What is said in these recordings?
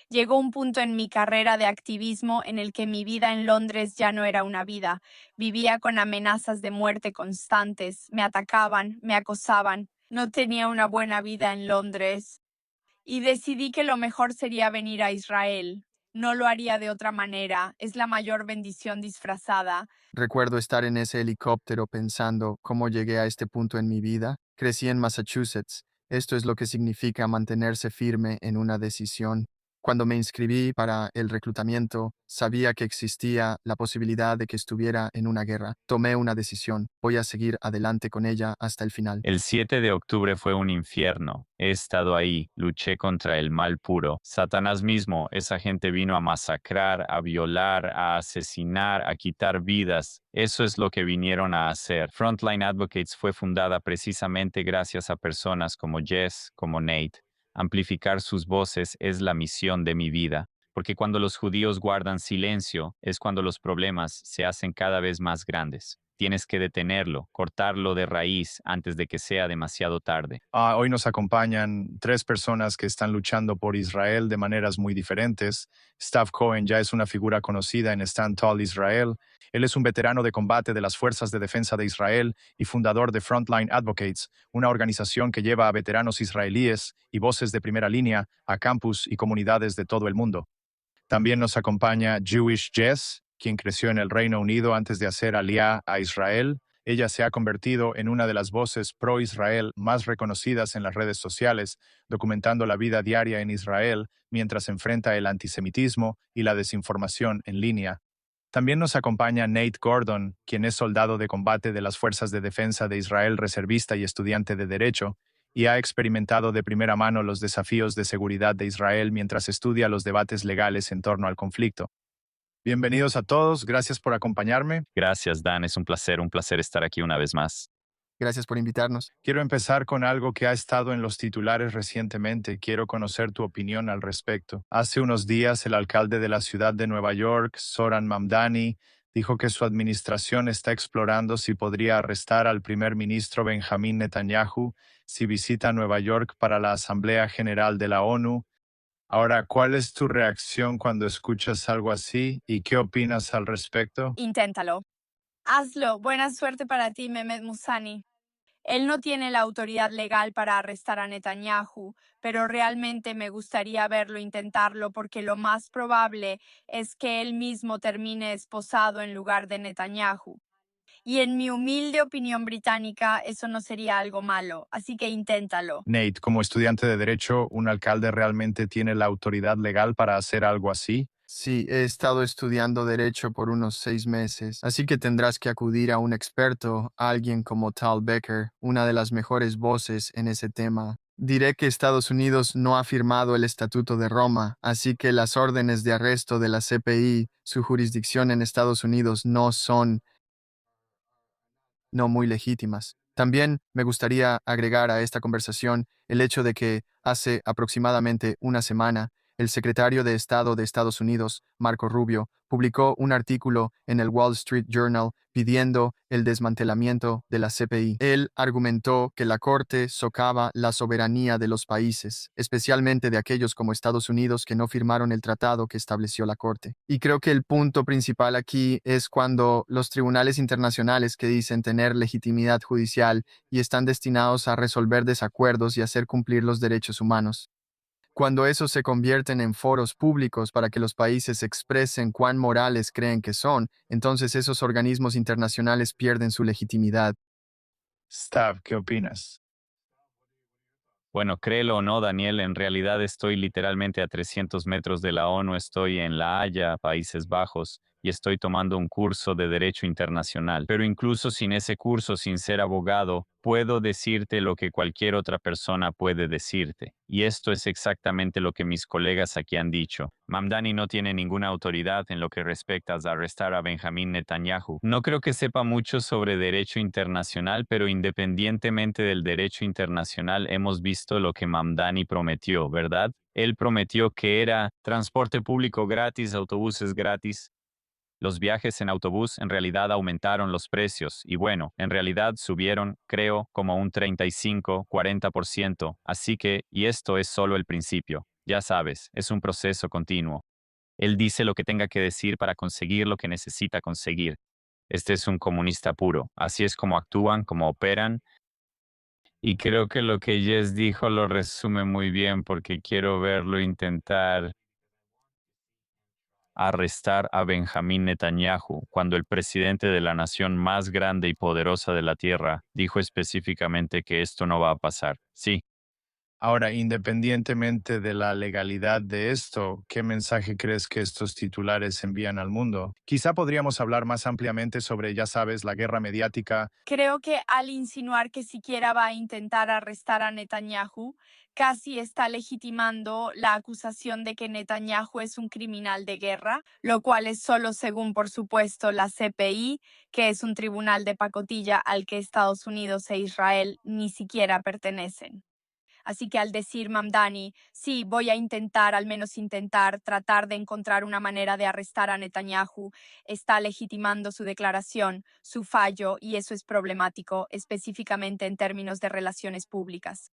Llegó un punto en mi carrera de activismo en el que mi vida en Londres ya no era una vida. Vivía con amenazas de muerte constantes, me atacaban, me acosaban. No tenía una buena vida en Londres. Y decidí que lo mejor sería venir a Israel. No lo haría de otra manera. Es la mayor bendición disfrazada. Recuerdo estar en ese helicóptero pensando cómo llegué a este punto en mi vida. Crecí en Massachusetts. Esto es lo que significa mantenerse firme en una decisión. Cuando me inscribí para el reclutamiento, sabía que existía la posibilidad de que estuviera en una guerra. Tomé una decisión. Voy a seguir adelante con ella hasta el final. El 7 de octubre fue un infierno. He estado ahí, luché contra el mal puro. Satanás mismo, esa gente vino a masacrar, a violar, a asesinar, a quitar vidas. Eso es lo que vinieron a hacer. Frontline Advocates fue fundada precisamente gracias a personas como Jess, como Nate. Amplificar sus voces es la misión de mi vida. Porque cuando los judíos guardan silencio, es cuando los problemas se hacen cada vez más grandes. Tienes que detenerlo, cortarlo de raíz antes de que sea demasiado tarde. Hoy nos acompañan tres personas que están luchando por Israel de maneras muy diferentes. Stav Cohen ya es una figura conocida en Stand Tall Israel. Él es un veterano de combate de las Fuerzas de Defensa de Israel y fundador de Frontline Advocates, una organización que lleva a veteranos israelíes y voces de primera línea a campus y comunidades de todo el mundo. También nos acompaña Jewish Jess, quien creció en el Reino Unido antes de hacer aliyá a Israel. Ella se ha convertido en una de las voces pro-Israel más reconocidas en las redes sociales, documentando la vida diaria en Israel mientras enfrenta el antisemitismo y la desinformación en línea. También nos acompaña Nate Gordon, quien es soldado de combate de las Fuerzas de Defensa de Israel, reservista y estudiante de Derecho, y ha experimentado de primera mano los desafíos de seguridad de Israel mientras estudia los debates legales en torno al conflicto. Bienvenidos a todos, gracias por acompañarme. Gracias, Dan, es un placer estar aquí una vez más. Gracias por invitarnos. Quiero empezar con algo que ha estado en los titulares recientemente. Quiero conocer tu opinión al respecto. Hace unos días, el alcalde de la ciudad de Nueva York, Zoran Mamdani, dijo que su administración está explorando si podría arrestar al primer ministro Benjamín Netanyahu si visita Nueva York para la Asamblea General de la ONU. Ahora, ¿cuál es tu reacción cuando escuchas algo así y qué opinas al respecto? Inténtalo. Hazlo. Buena suerte para ti, Mehmet Musani. Él no tiene la autoridad legal para arrestar a Netanyahu, pero realmente me gustaría verlo intentarlo porque lo más probable es que él mismo termine esposado en lugar de Netanyahu. Y en mi humilde opinión británica, eso no sería algo malo, así que inténtalo. Nate, como estudiante de Derecho, ¿un alcalde realmente tiene la autoridad legal para hacer algo así? Sí, he estado estudiando derecho por unos 6 meses, así que tendrás que acudir a un experto, alguien como Tal Becker, una de las mejores voces en ese tema. Diré que Estados Unidos no ha firmado el Estatuto de Roma, así que las órdenes de arresto de la CPI, su jurisdicción en Estados Unidos no son no muy legítimas. También me gustaría agregar a esta conversación el hecho de que hace aproximadamente una semana, el secretario de Estado de Estados Unidos, Marco Rubio, publicó un artículo en el Wall Street Journal pidiendo el desmantelamiento de la CPI. Él argumentó que la Corte socava la soberanía de los países, especialmente de aquellos como Estados Unidos que no firmaron el tratado que estableció la Corte. Y creo que el punto principal aquí es cuando los tribunales internacionales que dicen tener legitimidad judicial y están destinados a resolver desacuerdos y hacer cumplir los derechos humanos. Cuando esos se convierten en foros públicos para que los países expresen cuán morales creen que son, entonces esos organismos internacionales pierden su legitimidad. Stav, ¿qué opinas? Bueno, créelo o no, Daniel, en realidad estoy literalmente a 300 metros de la ONU, estoy en La Haya, Países Bajos, y estoy tomando un curso de Derecho Internacional. Pero incluso sin ese curso, sin ser abogado, puedo decirte lo que cualquier otra persona puede decirte. Y esto es exactamente lo que mis colegas aquí han dicho. Mamdani no tiene ninguna autoridad en lo que respecta a arrestar a Benjamín Netanyahu. No creo que sepa mucho sobre derecho internacional, pero independientemente del derecho internacional, hemos visto lo que Mamdani prometió, ¿verdad? Él prometió que era transporte público gratis, autobuses gratis. Los viajes en autobús en realidad aumentaron los precios y bueno, en realidad subieron, creo, como un 35-40%. Así que, y esto es solo el principio. Ya sabes, es un proceso continuo. Él dice lo que tenga que decir para conseguir lo que necesita conseguir. Este es un comunista puro. Así es como actúan, como operan. Y creo que lo que Jess dijo lo resume muy bien porque quiero verlo intentar arrestar a Benjamín Netanyahu cuando el presidente de la nación más grande y poderosa de la tierra dijo específicamente que esto no va a pasar. Sí, Ahora, independientemente de la legalidad de esto, ¿qué mensaje crees que estos titulares envían al mundo? Quizá podríamos hablar más ampliamente sobre, ya sabes, la guerra mediática. Creo que al insinuar que siquiera va a intentar arrestar a Netanyahu, casi está legitimando la acusación de que Netanyahu es un criminal de guerra, lo cual es solo según, por supuesto, la CPI, que es un tribunal de pacotilla al que Estados Unidos e Israel ni siquiera pertenecen. Así que al decir Mamdani, sí, voy a intentar, al menos intentar, tratar de encontrar una manera de arrestar a Netanyahu, está legitimando su declaración, su fallo, y eso es problemático, específicamente en términos de relaciones públicas.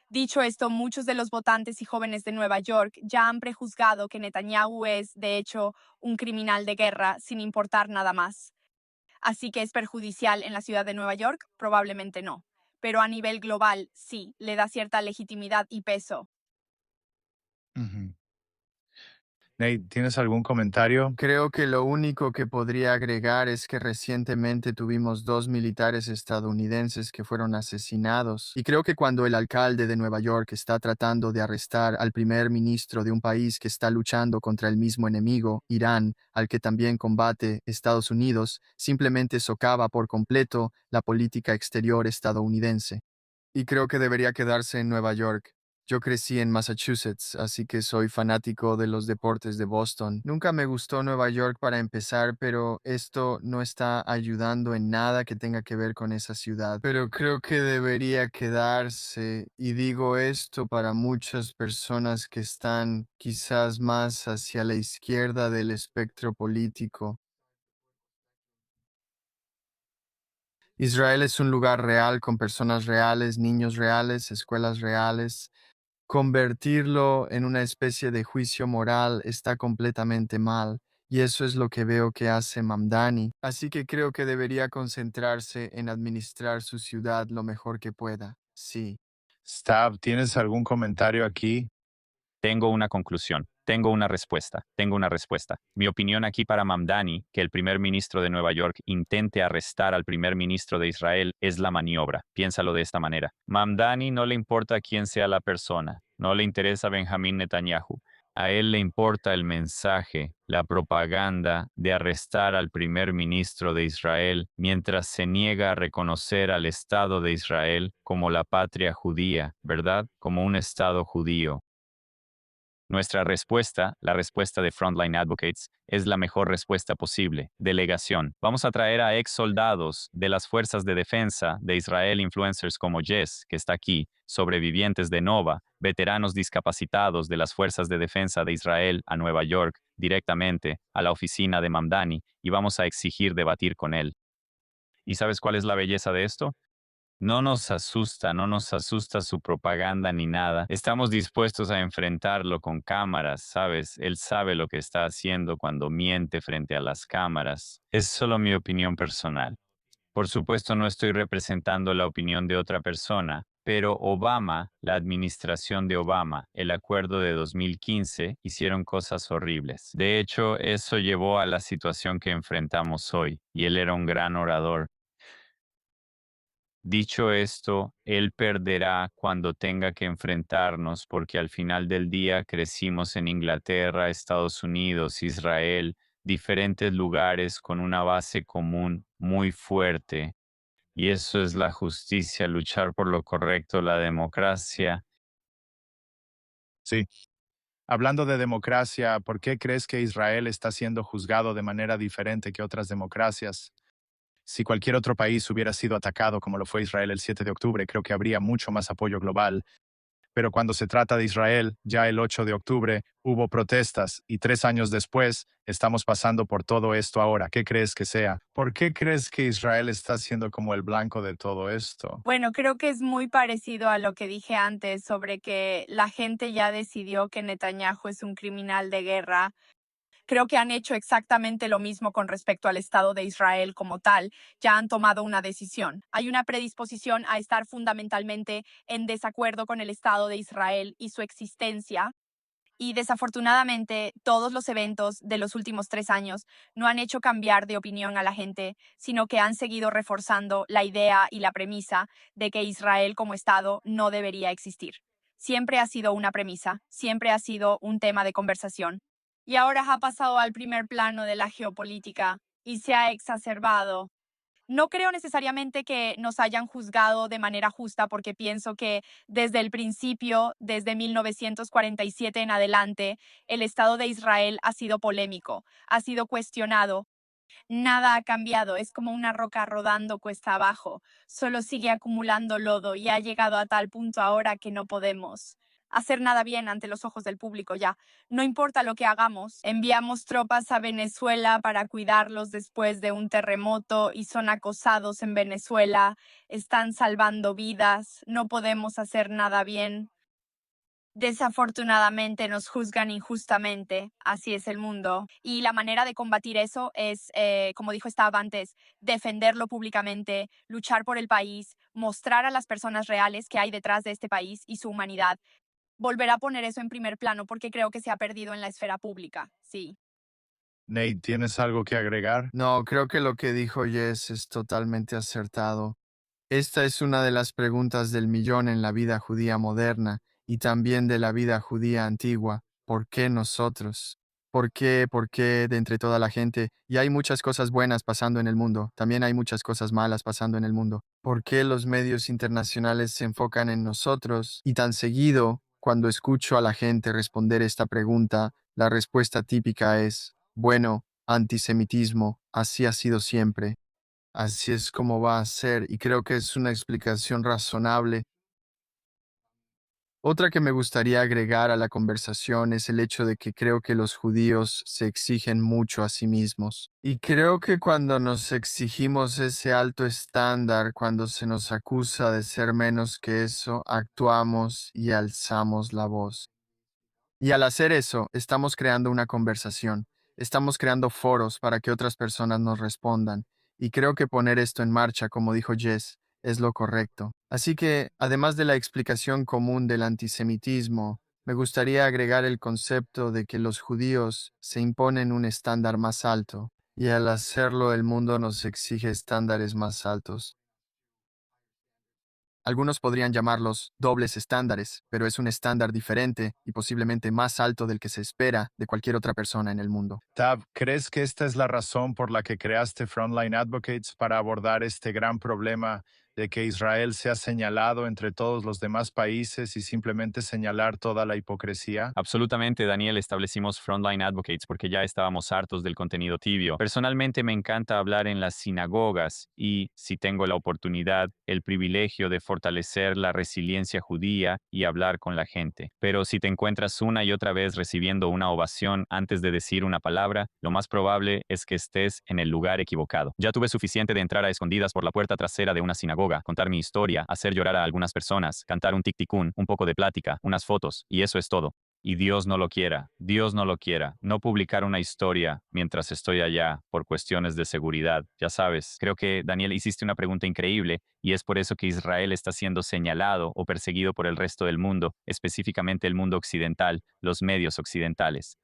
Dicho esto, muchos de los votantes y jóvenes de Nueva York ya han prejuzgado que Netanyahu es, de hecho, un criminal de guerra, sin importar nada más. Así que es perjudicial en la ciudad de Nueva York, probablemente no. Pero a nivel global, sí, le da cierta legitimidad y peso. Ujú. Nate, ¿tienes algún comentario? Creo que lo único que podría agregar es que recientemente tuvimos 2 militares estadounidenses que fueron asesinados. Y creo que cuando el alcalde de Nueva York está tratando de arrestar al primer ministro de un país que está luchando contra el mismo enemigo, Irán, al que también combate Estados Unidos, simplemente socava por completo la política exterior estadounidense. Y creo que debería quedarse en Nueva York. Yo crecí en Massachusetts, así que soy fanático de los deportes de Boston. Nunca me gustó Nueva York para empezar, pero esto no está ayudando en nada que tenga que ver con esa ciudad. Pero creo que debería quedarse, y digo esto para muchas personas que están quizás más hacia la izquierda del espectro político. Israel es un lugar real con personas reales, niños reales, escuelas reales. Convertirlo en una especie de juicio moral está completamente mal, y eso es lo que veo que hace Mamdani. Así que creo que debería concentrarse en administrar su ciudad lo mejor que pueda. Sí. Stab, ¿tienes algún comentario aquí? tengo una conclusión, tengo una respuesta, tengo una respuesta. Mi opinión aquí para Mamdani, que el primer ministro de Nueva York intente arrestar al primer ministro de Israel, es la maniobra. Piénsalo de esta manera. Mamdani no le importa quién sea la persona, no le interesa Benjamín Netanyahu. A él le importa el mensaje, la propaganda de arrestar al primer ministro de Israel mientras se niega a reconocer al Estado de Israel como la patria judía, ¿verdad? Como un Estado judío. Nuestra respuesta, la respuesta de Frontline Advocates, es la mejor respuesta posible. Delegación. Vamos a traer a ex soldados de las fuerzas de defensa de Israel, influencers como Jess, que está aquí, sobrevivientes de Nova, veteranos discapacitados de las fuerzas de defensa de Israel a Nueva York, directamente a la oficina de Mamdani, y vamos a exigir debatir con él. ¿Y sabes cuál es la belleza de esto? No nos asusta su propaganda ni nada. Estamos dispuestos a enfrentarlo con cámaras, ¿sabes? Él sabe lo que está haciendo cuando miente frente a las cámaras. Es solo mi opinión personal. Por supuesto, no estoy representando la opinión de otra persona, pero Obama, la administración de Obama, el acuerdo de 2015, hicieron cosas horribles. De hecho, eso llevó a la situación que enfrentamos hoy, y él era un gran orador. Dicho esto, él perderá cuando tenga que enfrentarnos, porque al final del día crecimos en Inglaterra, Estados Unidos, Israel, diferentes lugares con una base común muy fuerte. Y eso es la justicia, luchar por lo correcto, la democracia. Sí. Hablando de democracia, ¿por qué crees que Israel está siendo juzgado de manera diferente que otras democracias? Si cualquier otro país hubiera sido atacado como lo fue Israel el 7 de octubre, creo que habría mucho más apoyo global. pero cuando se trata de Israel, ya el 8 de octubre hubo protestas y 3 años después estamos pasando por todo esto ahora. ¿Qué crees que sea? ¿Por qué crees que Israel está siendo como el blanco de todo esto? Bueno, creo que es muy parecido a lo que dije antes sobre que la gente ya decidió que Netanyahu es un criminal de guerra. Creo que han hecho exactamente lo mismo con respecto al Estado de Israel como tal. Ya han tomado una decisión. Hay una predisposición a estar fundamentalmente en desacuerdo con el Estado de Israel y su existencia. Y desafortunadamente, todos los eventos de los últimos 3 años no han hecho cambiar de opinión a la gente, sino que han seguido reforzando la idea y la premisa de que Israel como Estado no debería existir. Siempre ha sido una premisa, siempre ha sido un tema de conversación. Y ahora ha pasado al primer plano de la geopolítica y se ha exacerbado. No creo necesariamente que nos hayan juzgado de manera justa porque pienso que desde el principio, desde 1947 en adelante, el Estado de Israel ha sido polémico, ha sido cuestionado. Nada ha cambiado, es como una roca rodando cuesta abajo, solo sigue acumulando lodo y ha llegado a tal punto ahora que no podemos hacer nada bien ante los ojos del público ya. No importa lo que hagamos, enviamos tropas a Venezuela para cuidarlos después de un terremoto y son acosados en Venezuela, están salvando vidas, no podemos hacer nada bien. Desafortunadamente nos juzgan injustamente, así es el mundo. Y la manera de combatir eso es, como dijo Stab antes, defenderlo públicamente, luchar por el país, mostrar a las personas reales que hay detrás de este país y su humanidad. Volver a poner eso en primer plano porque creo que se ha perdido en la esfera pública, sí. Nate, ¿tienes algo que agregar? No, creo que lo que dijo Jess es totalmente acertado. Esta es una de las preguntas del millón en la vida judía moderna y también de la vida judía antigua. ¿Por qué nosotros? ¿Por qué? ¿Por qué de entre toda la gente? Y hay muchas cosas buenas pasando en el mundo. También hay muchas cosas malas pasando en el mundo. ¿Por qué los medios internacionales se enfocan en nosotros? Y tan seguido, cuando escucho a la gente responder esta pregunta, la respuesta típica es, bueno, antisemitismo, así ha sido siempre. Así es como va a ser, y creo que es una explicación razonable. Otra que me gustaría agregar a la conversación es el hecho de que creo que los judíos se exigen mucho a sí mismos. Y creo que cuando nos exigimos ese alto estándar, cuando se nos acusa de ser menos que eso, actuamos y alzamos la voz. Y al hacer eso, estamos creando una conversación, estamos creando foros para que otras personas nos respondan. Y creo que poner esto en marcha, como dijo Jess, es lo correcto. Así que, además de la explicación común del antisemitismo, me gustaría agregar el concepto de que los judíos se imponen un estándar más alto, y al hacerlo el mundo nos exige estándares más altos. Algunos podrían llamarlos dobles estándares, pero es un estándar diferente y posiblemente más alto del que se espera de cualquier otra persona en el mundo. Tab, ¿crees que esta es la razón por la que creaste Frontline Advocates para abordar este gran problema de que Israel sea señalado entre todos los demás países y simplemente señalar toda la hipocresía? Absolutamente, Daniel, establecimos Frontline Advocates porque ya estábamos hartos del contenido tibio. Personalmente me encanta hablar en las sinagogas y, si tengo la oportunidad, el privilegio de fortalecer la resiliencia judía y hablar con la gente. Pero si te encuentras una y otra vez recibiendo una ovación antes de decir una palabra, lo más probable es que estés en el lugar equivocado. Ya tuve suficiente de entrar a escondidas por la puerta trasera de una sinagoga, contar mi historia, hacer llorar a algunas personas, cantar un tic-ticún, un poco de plática, unas fotos, y eso es todo. Y Dios no lo quiera, Dios no lo quiera, no publicar una historia mientras estoy allá por cuestiones de seguridad. Ya sabes, creo que Daniel hiciste una pregunta increíble y es por eso que Israel está siendo señalado o perseguido por el resto del mundo, específicamente el mundo occidental, los medios occidentales.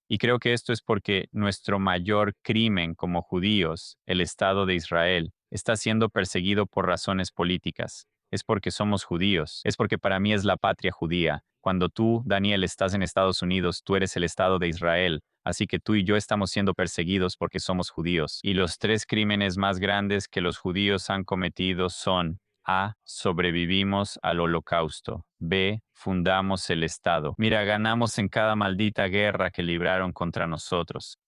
Y creo que esto es porque nuestro mayor crimen como judíos, el Estado de Israel, está siendo perseguido por razones políticas. Es porque somos judíos, es porque para mí es la patria judía. Cuando tú, Daniel, estás en Estados Unidos, tú eres el Estado de Israel. Así que tú y yo estamos siendo perseguidos porque somos judíos. Y los tres crímenes más grandes que los judíos han cometido son: A. Sobrevivimos al holocausto. B. Fundamos el Estado. Mira, ganamos en cada maldita guerra que libraron contra nosotros.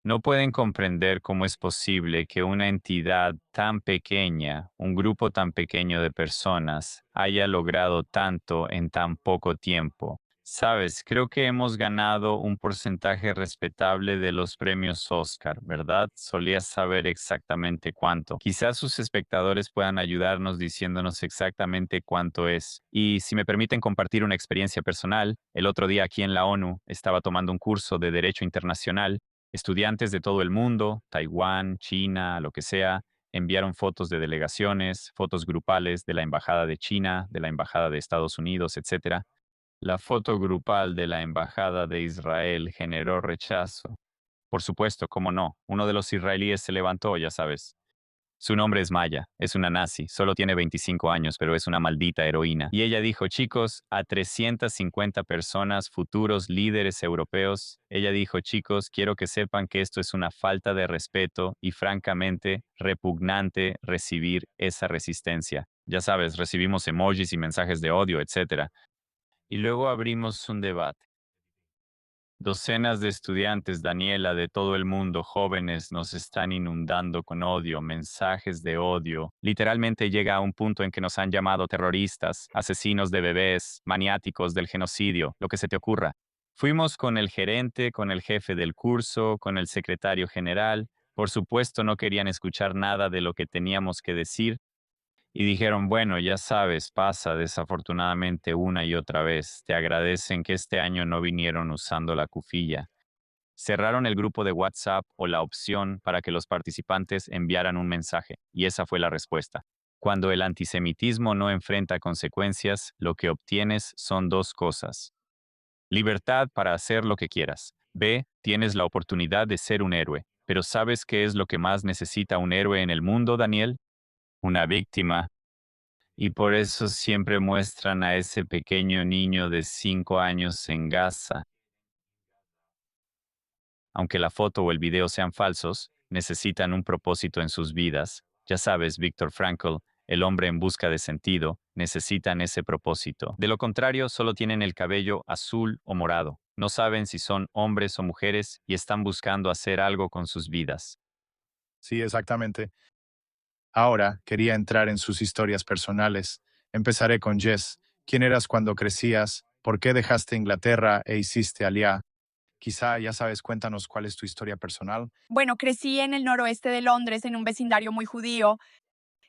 No pueden comprender cómo es posible que una entidad tan pequeña, un grupo tan pequeño de personas, haya logrado tanto en tan poco tiempo. Sabes, creo que hemos ganado un porcentaje respetable de los premios Oscar, ¿verdad? Solías saber exactamente cuánto. Quizás sus espectadores puedan ayudarnos diciéndonos exactamente cuánto es. Y si me permiten compartir una experiencia personal, el otro día aquí en la ONU estaba tomando un curso de Derecho Internacional. Estudiantes de todo el mundo, Taiwán, China, lo que sea, enviaron fotos de delegaciones, fotos grupales de la Embajada de China, de la Embajada de Estados Unidos, etc. La foto grupal de la Embajada de Israel generó rechazo. Por supuesto, cómo no. Uno de los israelíes se levantó, ya sabes. Su nombre es Maya, es una nazi, solo tiene 25 años, pero es una maldita heroína. Y ella dijo, chicos, a 350 personas, futuros líderes europeos, ella dijo, chicos, quiero que sepan que esto es una falta de respeto y francamente repugnante recibir esa resistencia. Ya sabes, recibimos emojis y mensajes de odio, etc. Y luego abrimos un debate. Docenas de estudiantes, Daniela, de todo el mundo, jóvenes, nos están inundando con odio, mensajes de odio. Literalmente llega a un punto en que nos han llamado terroristas, asesinos de bebés, maniáticos del genocidio, lo que se te ocurra. Fuimos con el gerente, con el jefe del curso, con el secretario general. Por supuesto, no querían escuchar nada de lo que teníamos que decir, y dijeron, bueno, ya sabes, pasa desafortunadamente una y otra vez. Te agradecen que este año no vinieron usando la cufilla. Cerraron el grupo de WhatsApp o la opción para que los participantes enviaran un mensaje, y esa fue la respuesta. Cuando el antisemitismo no enfrenta consecuencias, lo que obtienes son dos cosas. Libertad para hacer lo que quieras. B, tienes la oportunidad de ser un héroe. Pero ¿sabes qué es lo que más necesita un héroe en el mundo, Daniel? Una víctima. Y por eso siempre muestran a ese pequeño niño de 5 años en Gaza. Aunque la foto o el video sean falsos, necesitan un propósito en sus vidas. Ya sabes, Viktor Frankl, el hombre en busca de sentido, necesitan ese propósito. De lo contrario, solo tienen el cabello azul o morado. No saben si son hombres o mujeres y están buscando hacer algo con sus vidas. Sí, exactamente. Ahora quería entrar en sus historias personales. Empezaré con Jess. ¿Quién eras cuando crecías? ¿Por qué dejaste Inglaterra e hiciste Aliá? Quizá ya sabes, cuéntanos cuál es tu historia personal. Bueno, crecí en el noroeste de Londres, en un vecindario muy judío.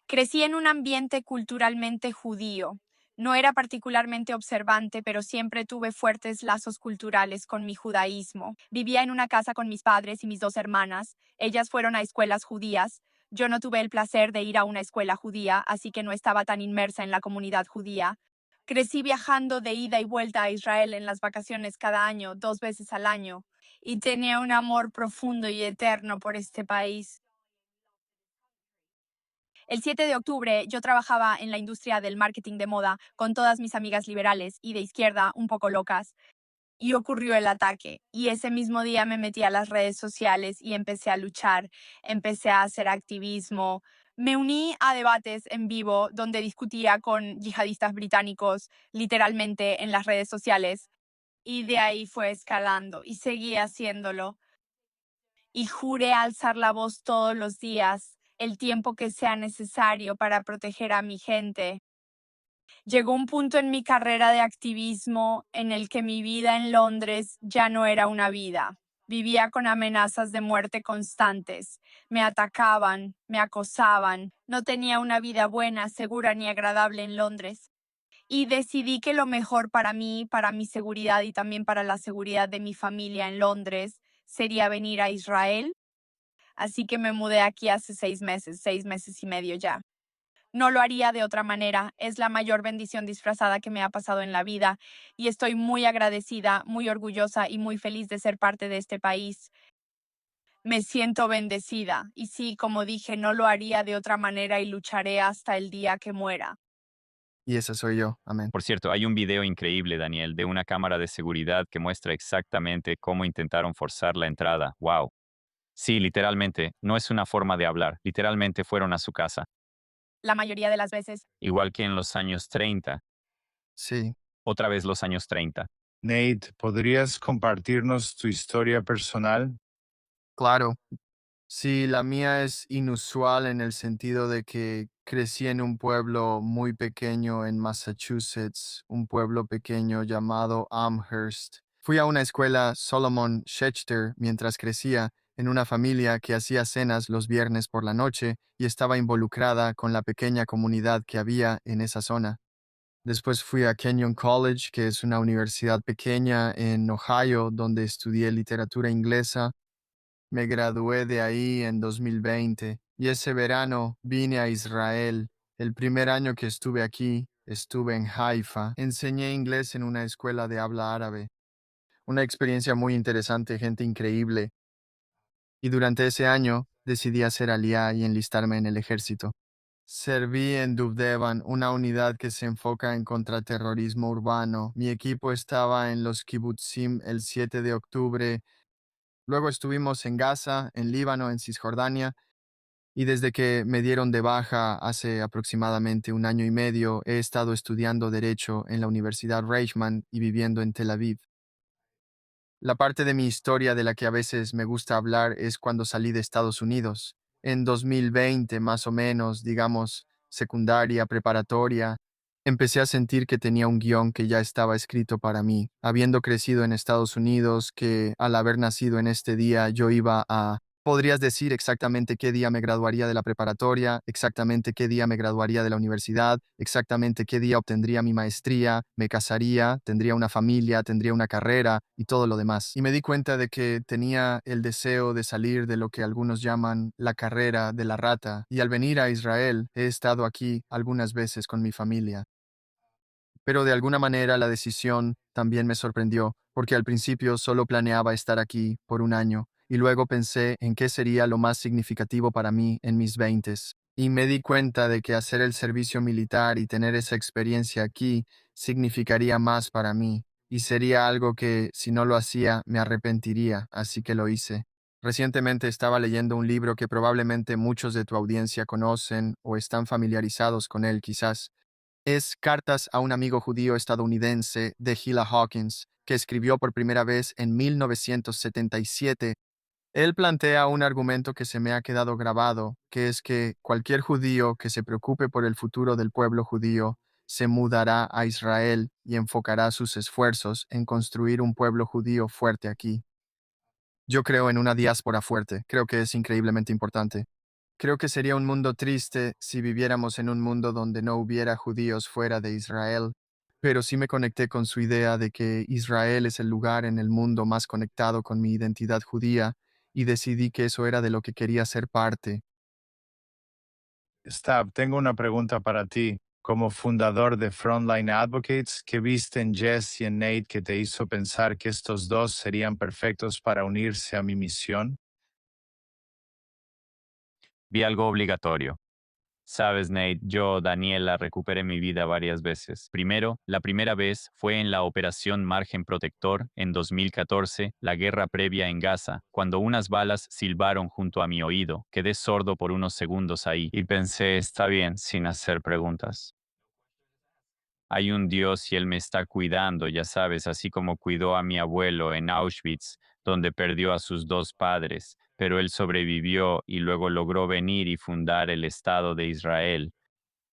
Crecí en un ambiente culturalmente judío. No era particularmente observante, pero siempre tuve fuertes lazos culturales con mi judaísmo. Vivía en una casa con mis padres y mis dos hermanas. Ellas fueron a escuelas judías. Yo no tuve el placer de ir a una escuela judía, así que no estaba tan inmersa en la comunidad judía. Crecí viajando de ida y vuelta a Israel en las vacaciones cada año, 2 veces al año, y tenía un amor profundo y eterno por este país. El 7 de octubre yo trabajaba en la industria del marketing de moda con todas mis amigas liberales y de izquierda un poco locas. Y ocurrió el ataque. Y ese mismo día me metí a las redes sociales y empecé a luchar, empecé a hacer activismo. Me uní a debates en vivo donde discutía con yihadistas británicos, literalmente en las redes sociales. Y de ahí fue escalando y seguí haciéndolo. Y juré alzar la voz todos los días, el tiempo que sea necesario para proteger a mi gente. Llegó un punto en mi carrera de activismo en el que mi vida en Londres ya no era una vida. Vivía con amenazas de muerte constantes. Me atacaban, me acosaban. No tenía una vida buena, segura ni agradable en Londres. Y decidí que lo mejor para mí, para mi seguridad y también para la seguridad de mi familia en Londres, sería venir a Israel. Así que me mudé aquí hace 6 meses, 6 meses y medio ya. No lo haría de otra manera. Es la mayor bendición disfrazada que me ha pasado en la vida y estoy muy agradecida, muy orgullosa y muy feliz de ser parte de este país. Me siento bendecida y sí, como dije, no lo haría de otra manera y lucharé hasta el día que muera. Y esa soy yo. Amén. Por cierto, hay un video increíble, Daniel, de una cámara de seguridad que muestra exactamente cómo intentaron forzar la entrada. ¡Wow! Sí, literalmente, no es una forma de hablar, literalmente fueron a su casa, La mayoría de las veces. igual que en los años 30, Sí. otra vez los años 30. Nate, ¿podrías compartirnos tu historia personal? Claro, sí, la mía es inusual en el sentido de que crecí en un pueblo muy pequeño en Massachusetts, un pueblo pequeño llamado Amherst. Fui a una escuela Solomon Schechter mientras crecía, en una familia que hacía cenas los viernes por la noche y estaba involucrada con la pequeña comunidad que había en esa zona. Después fui a Kenyon College, que es una universidad pequeña en Ohio, donde estudié literatura inglesa. Me gradué de ahí en 2020 y ese verano vine a Israel. El primer año que estuve aquí, estuve en Haifa. Enseñé inglés en una escuela de habla árabe. Una experiencia muy interesante, gente increíble. Y durante ese año decidí hacer aliyá y enlistarme en el ejército. Serví en Duvdevan, una unidad que se enfoca en contraterrorismo urbano. Mi equipo estaba en los kibbutzim el 7 de octubre. Luego estuvimos en Gaza, en Líbano, en Cisjordania, y desde que me dieron de baja hace aproximadamente un año y medio, he estado estudiando Derecho en la Universidad Reichman y viviendo en Tel Aviv. La parte de mi historia de la que a veces me gusta hablar es cuando salí de Estados Unidos. En 2020, más o menos, digamos, secundaria, preparatoria, empecé a sentir que tenía un guión que ya estaba escrito para mí, habiendo crecido en Estados Unidos, que al haber nacido en este día yo iba a... ¿Podrías decir exactamente qué día me graduaría de la preparatoria, exactamente qué día me graduaría de la universidad, exactamente qué día obtendría mi maestría, me casaría, tendría una familia, tendría una carrera y todo lo demás? Y me di cuenta de que tenía el deseo de salir de lo que algunos llaman la carrera de la rata, y al venir a Israel he estado aquí algunas veces con mi familia. Pero de alguna manera la decisión también me sorprendió, porque al principio solo planeaba estar aquí por un año, y luego pensé en qué sería lo más significativo para mí en mis veintes. Y me di cuenta de que hacer el servicio militar y tener esa experiencia aquí significaría más para mí, y sería algo que, si no lo hacía, me arrepentiría, así que lo hice. Recientemente estaba leyendo un libro que probablemente muchos de tu audiencia conocen o están familiarizados con él quizás. Es Cartas a un amigo judío estadounidense de Gila Hawkins, que escribió por primera vez en 1977. Él plantea un argumento que se me ha quedado grabado, que es que cualquier judío que se preocupe por el futuro del pueblo judío se mudará a Israel y enfocará sus esfuerzos en construir un pueblo judío fuerte aquí. Yo creo en una diáspora fuerte, creo que es increíblemente importante. Creo que sería un mundo triste si viviéramos en un mundo donde no hubiera judíos fuera de Israel, pero sí me conecté con su idea de que Israel es el lugar en el mundo más conectado con mi identidad judía y decidí que eso era de lo que quería ser parte. Stab, tengo una pregunta para ti. Como fundador de Frontline Advocates, ¿qué viste en Jess y en Nate que te hizo pensar que estos dos serían perfectos para unirse a mi misión? Vi algo obligatorio. Sabes, Nate, yo, Daniela, recuperé mi vida varias veces. Primero, la primera vez fue en la Operación Margen Protector en 2014, la guerra previa en Gaza, cuando unas balas silbaron junto a mi oído. Quedé sordo por unos segundos ahí y pensé, está bien, sin hacer preguntas. Hay un Dios y Él me está cuidando, ya sabes, así como cuidó a mi abuelo en Auschwitz, donde perdió a sus dos padres, pero él sobrevivió y luego logró venir y fundar el Estado de Israel.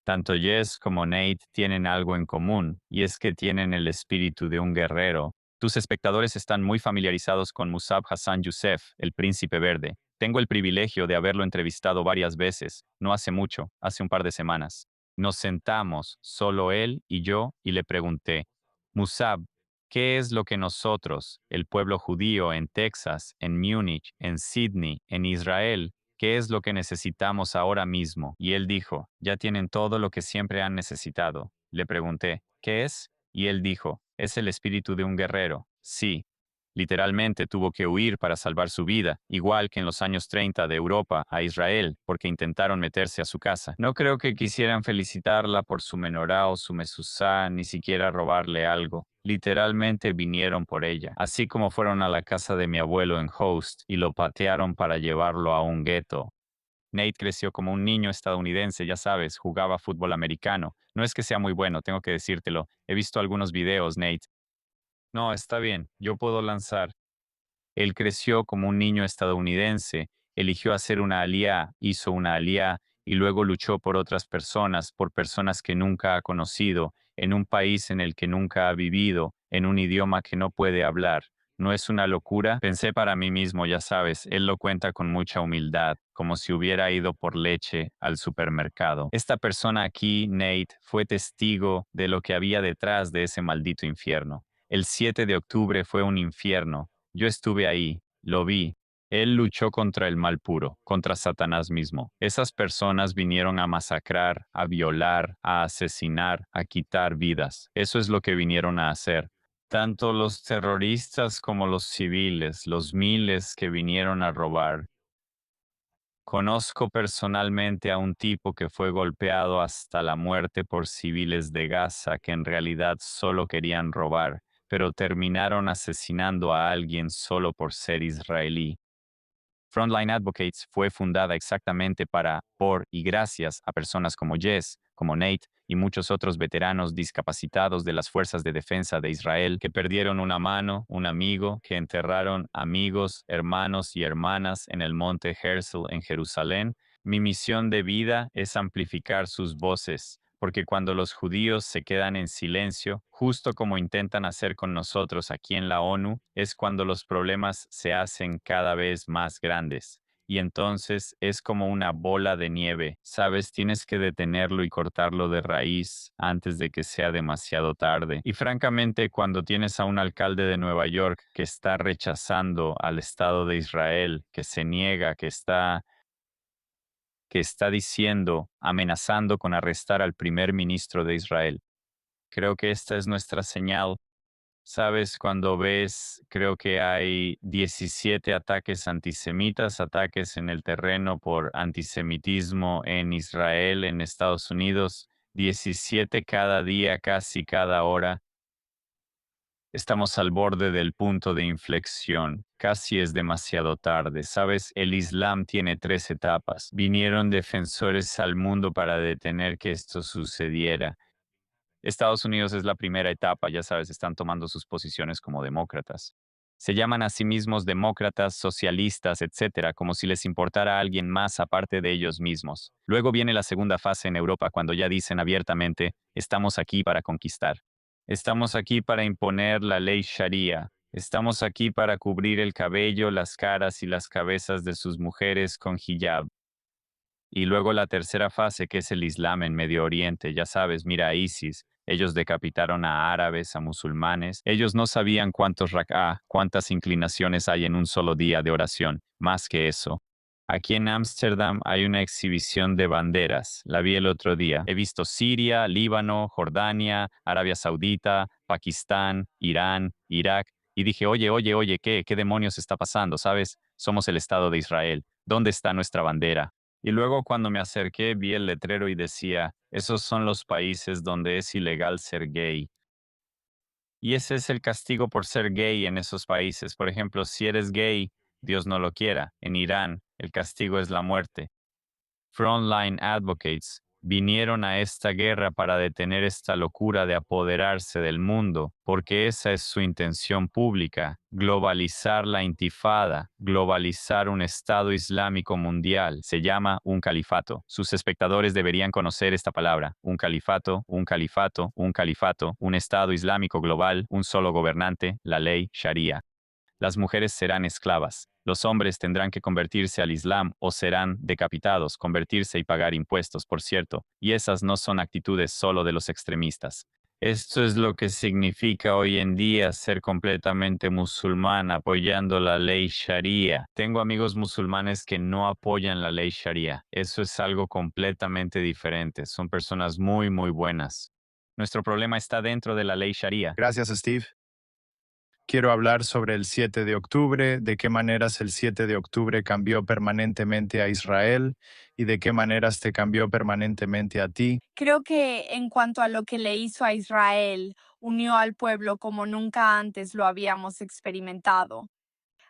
Tanto Jess como Nate tienen algo en común, y es que tienen el espíritu de un guerrero. Tus espectadores están muy familiarizados con Musab Hassan Youssef, el príncipe verde. Tengo el privilegio de haberlo entrevistado varias veces, no hace mucho, hace un par de semanas. Nos sentamos, solo él y yo, y le pregunté, Musab, ¿qué es lo que nosotros, el pueblo judío en Texas, en Múnich, en Sydney, en Israel, ¿qué es lo que necesitamos ahora mismo? Y él dijo, ya tienen todo lo que siempre han necesitado. Le pregunté, ¿qué es? Y él dijo, es el espíritu de un guerrero. Sí, literalmente tuvo que huir para salvar su vida, igual que en los años 30 de Europa a Israel, porque intentaron meterse a su casa. No creo que quisieran felicitarla por su menorá o su mezuzá, ni siquiera robarle algo. Literalmente vinieron por ella, así como fueron a la casa de mi abuelo en Host y lo patearon para llevarlo a un gueto. Nate creció como un niño estadounidense, ya sabes, jugaba fútbol americano. No es que sea muy bueno, tengo que decírtelo. He visto algunos videos, Nate. No, está bien, yo puedo lanzar. Él creció como un niño estadounidense, eligió hacer una aliyá, hizo una aliyá y luego luchó por otras personas, por personas que nunca ha conocido, en un país en el que nunca ha vivido, en un idioma que no puede hablar. ¿No es una locura? Pensé para mí mismo, ya sabes, él lo cuenta con mucha humildad, como si hubiera ido por leche al supermercado. Esta persona aquí, Nate, fue testigo de lo que había detrás de ese maldito infierno. El 7 de octubre fue un infierno. Yo estuve ahí, lo vi. Él luchó contra el mal puro, contra Satanás mismo. Esas personas vinieron a masacrar, a violar, a asesinar, a quitar vidas. Eso es lo que vinieron a hacer. Tanto los terroristas como los civiles, los miles que vinieron a robar. Conozco personalmente a un tipo que fue golpeado hasta la muerte por civiles de Gaza que en realidad solo querían robar, pero terminaron asesinando a alguien solo por ser israelí. Frontline Advocates fue fundada exactamente para, por y gracias a personas como Jess, como Nate y muchos otros veteranos discapacitados de las fuerzas de defensa de Israel que perdieron una mano, un amigo, que enterraron amigos, hermanos y hermanas en el monte Herzl en Jerusalén. Mi misión de vida es amplificar sus voces, porque cuando los judíos se quedan en silencio, justo como intentan hacer con nosotros aquí en la ONU, es cuando los problemas se hacen cada vez más grandes. Y entonces es como una bola de nieve, ¿sabes? Tienes que detenerlo y cortarlo de raíz antes de que sea demasiado tarde. Y francamente, cuando tienes a un alcalde de Nueva York que está rechazando al Estado de Israel, que se niega, que está diciendo, amenazando con arrestar al primer ministro de Israel. Creo que esta es nuestra señal. Sabes, cuando ves, creo que hay 17 ataques antisemitas, ataques en el terreno por antisemitismo en Israel, en Estados Unidos, 17 cada día, casi cada hora. Estamos al borde del punto de inflexión. Casi es demasiado tarde. Sabes, el Islam tiene 3 etapas. Vinieron defensores al mundo para detener que esto sucediera. Estados Unidos es la primera etapa, ya sabes, están tomando sus posiciones como demócratas. Se llaman a sí mismos demócratas, socialistas, etcétera, como si les importara a alguien más aparte de ellos mismos. Luego viene la segunda fase en Europa cuando ya dicen abiertamente, estamos aquí para conquistar. Estamos aquí para imponer la ley Sharia. Estamos aquí para cubrir el cabello, las caras y las cabezas de sus mujeres con hijab. Y luego la tercera fase, que es el Islam en Medio Oriente. Ya sabes, mira a ISIS. Ellos decapitaron a árabes, a musulmanes. Ellos no sabían cuántos rak'ah, cuántas inclinaciones hay en un solo día de oración. Más que eso. Aquí en Ámsterdam hay una exhibición de banderas. La vi el otro día. He visto Siria, Líbano, Jordania, Arabia Saudita, Pakistán, Irán, Irak. Y dije, oye, oye, oye, ¿qué demonios está pasando? ¿Sabes? Somos el Estado de Israel. ¿Dónde está nuestra bandera? Y luego cuando me acerqué vi el letrero y decía, esos son los países donde es ilegal ser gay. Y ese es el castigo por ser gay en esos países. Por ejemplo, si eres gay, Dios no lo quiera. En Irán, el castigo es la muerte. Frontline Advocates vinieron a esta guerra para detener esta locura de apoderarse del mundo, porque esa es su intención pública, globalizar la intifada, globalizar un Estado Islámico mundial. Se llama un califato. Sus espectadores deberían conocer esta palabra. Un califato, un califato, un califato, un Estado Islámico global, un solo gobernante, la ley Sharia. Las mujeres serán esclavas. Los hombres tendrán que convertirse al Islam o serán decapitados, convertirse y pagar impuestos, por cierto. Y esas no son actitudes solo de los extremistas. Esto es lo que significa hoy en día ser completamente musulmán apoyando la ley Sharia. Tengo amigos musulmanes que no apoyan la ley Sharia. Eso es algo completamente diferente. Son personas muy, muy buenas. Nuestro problema está dentro de la ley Sharia. Gracias, Steve. Quiero hablar sobre el 7 de octubre, de qué maneras el 7 de octubre cambió permanentemente a Israel y de qué maneras te cambió permanentemente a ti. Creo que en cuanto a lo que le hizo a Israel, unió al pueblo como nunca antes lo habíamos experimentado.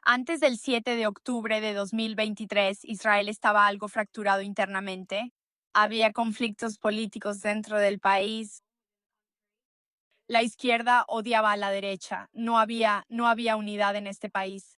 Antes del 7 de octubre de 2023, Israel estaba algo fracturado internamente. Había conflictos políticos dentro del país. La izquierda odiaba a la derecha. No había unidad en este país.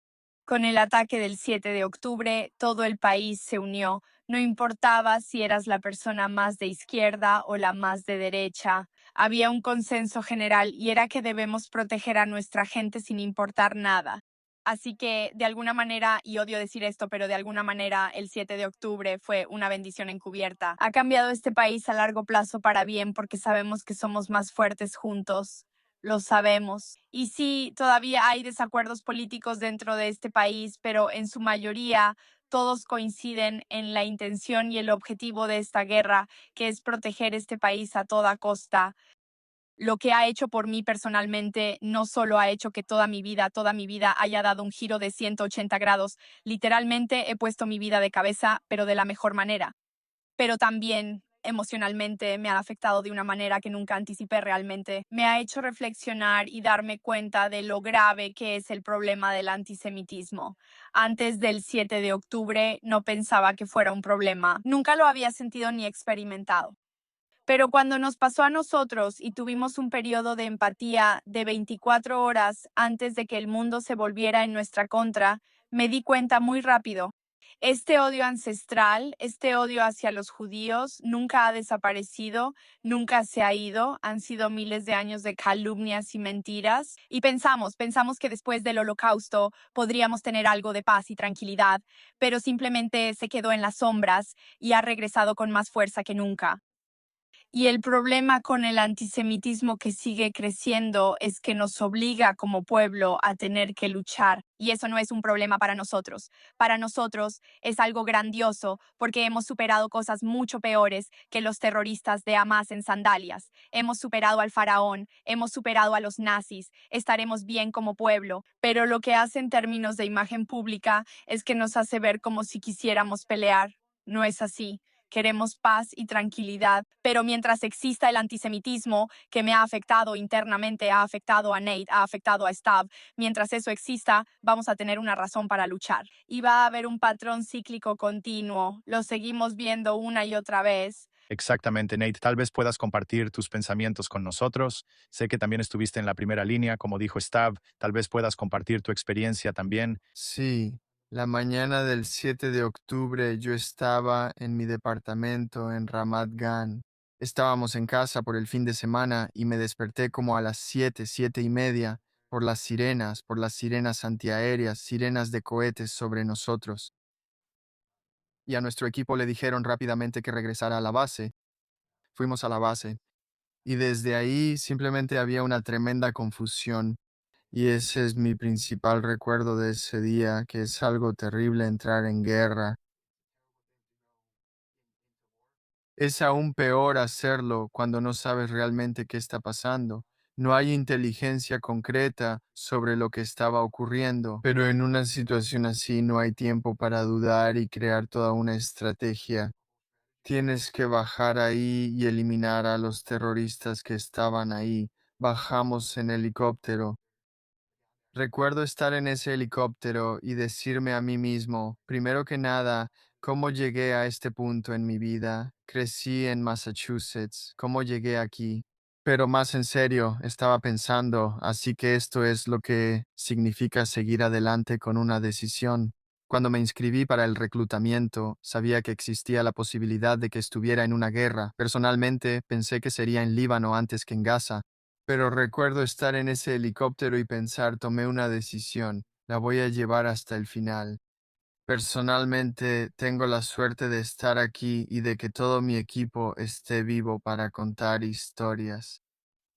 Con el ataque del 7 de octubre, todo el país se unió. No importaba si eras la persona más de izquierda o la más de derecha. Había un consenso general y era que debemos proteger a nuestra gente sin importar nada. Así que, de alguna manera, y odio decir esto, pero de alguna manera el 7 de octubre fue una bendición encubierta. Ha cambiado este país a largo plazo para bien porque sabemos que somos más fuertes juntos. Lo sabemos. Y sí, todavía hay desacuerdos políticos dentro de este país, pero en su mayoría todos coinciden en la intención y el objetivo de esta guerra, que es proteger este país a toda costa. Lo que ha hecho por mí personalmente no solo ha hecho que toda mi vida haya dado un giro de 180 grados, literalmente he puesto mi vida de cabeza, pero de la mejor manera. Pero también emocionalmente me ha afectado de una manera que nunca anticipé realmente. Me ha hecho reflexionar y darme cuenta de lo grave que es el problema del antisemitismo. Antes del 7 de octubre no pensaba que fuera un problema. Nunca lo había sentido ni experimentado. Pero cuando nos pasó a nosotros y tuvimos un periodo de empatía de 24 horas antes de que el mundo se volviera en nuestra contra, me di cuenta muy rápido. Este odio ancestral, este odio hacia los judíos, nunca ha desaparecido, nunca se ha ido. Han sido miles de años de calumnias y mentiras. Y pensamos que después del Holocausto podríamos tener algo de paz y tranquilidad, pero simplemente se quedó en las sombras y ha regresado con más fuerza que nunca. Y el problema con el antisemitismo que sigue creciendo es que nos obliga como pueblo a tener que luchar. Y eso no es un problema para nosotros. Para nosotros es algo grandioso porque hemos superado cosas mucho peores que los terroristas de Hamas en sandalias. Hemos superado al faraón, hemos superado a los nazis, estaremos bien como pueblo. Pero lo que hace en términos de imagen pública es que nos hace ver como si quisiéramos pelear. No es así. Queremos paz y tranquilidad, pero mientras exista el antisemitismo que me ha afectado internamente, ha afectado a Nate, ha afectado a Stav, mientras eso exista, vamos a tener una razón para luchar. Y va a haber un patrón cíclico continuo. Lo seguimos viendo una y otra vez. Exactamente, Nate. Tal vez puedas compartir tus pensamientos con nosotros. Sé que también estuviste en la primera línea, como dijo Stav. Tal vez puedas compartir tu experiencia también. Sí, la mañana del 7 de octubre yo estaba en mi departamento en Ramat Gan. Estábamos en casa por el fin de semana y me desperté como a las 7, 7:30, por las sirenas antiaéreas, sirenas de cohetes sobre nosotros. Y a nuestro equipo le dijeron rápidamente que regresara a la base. Fuimos a la base y desde ahí simplemente había una tremenda confusión. Y ese es mi principal recuerdo de ese día, que es algo terrible entrar en guerra. Es aún peor hacerlo cuando no sabes realmente qué está pasando. No hay inteligencia concreta sobre lo que estaba ocurriendo, pero en una situación así no hay tiempo para dudar y crear toda una estrategia. Tienes que bajar ahí y eliminar a los terroristas que estaban ahí. Bajamos en helicóptero. Recuerdo estar en ese helicóptero y decirme a mí mismo, primero que nada, cómo llegué a este punto en mi vida. Crecí en Massachusetts, cómo llegué aquí. Pero más en serio, estaba pensando, así que esto es lo que significa seguir adelante con una decisión. Cuando me inscribí para el reclutamiento, sabía que existía la posibilidad de que estuviera en una guerra. Personalmente, pensé que sería en Líbano antes que en Gaza. Pero recuerdo estar en ese helicóptero y pensar, tomé una decisión, la voy a llevar hasta el final. Personalmente, tengo la suerte de estar aquí y de que todo mi equipo esté vivo para contar historias.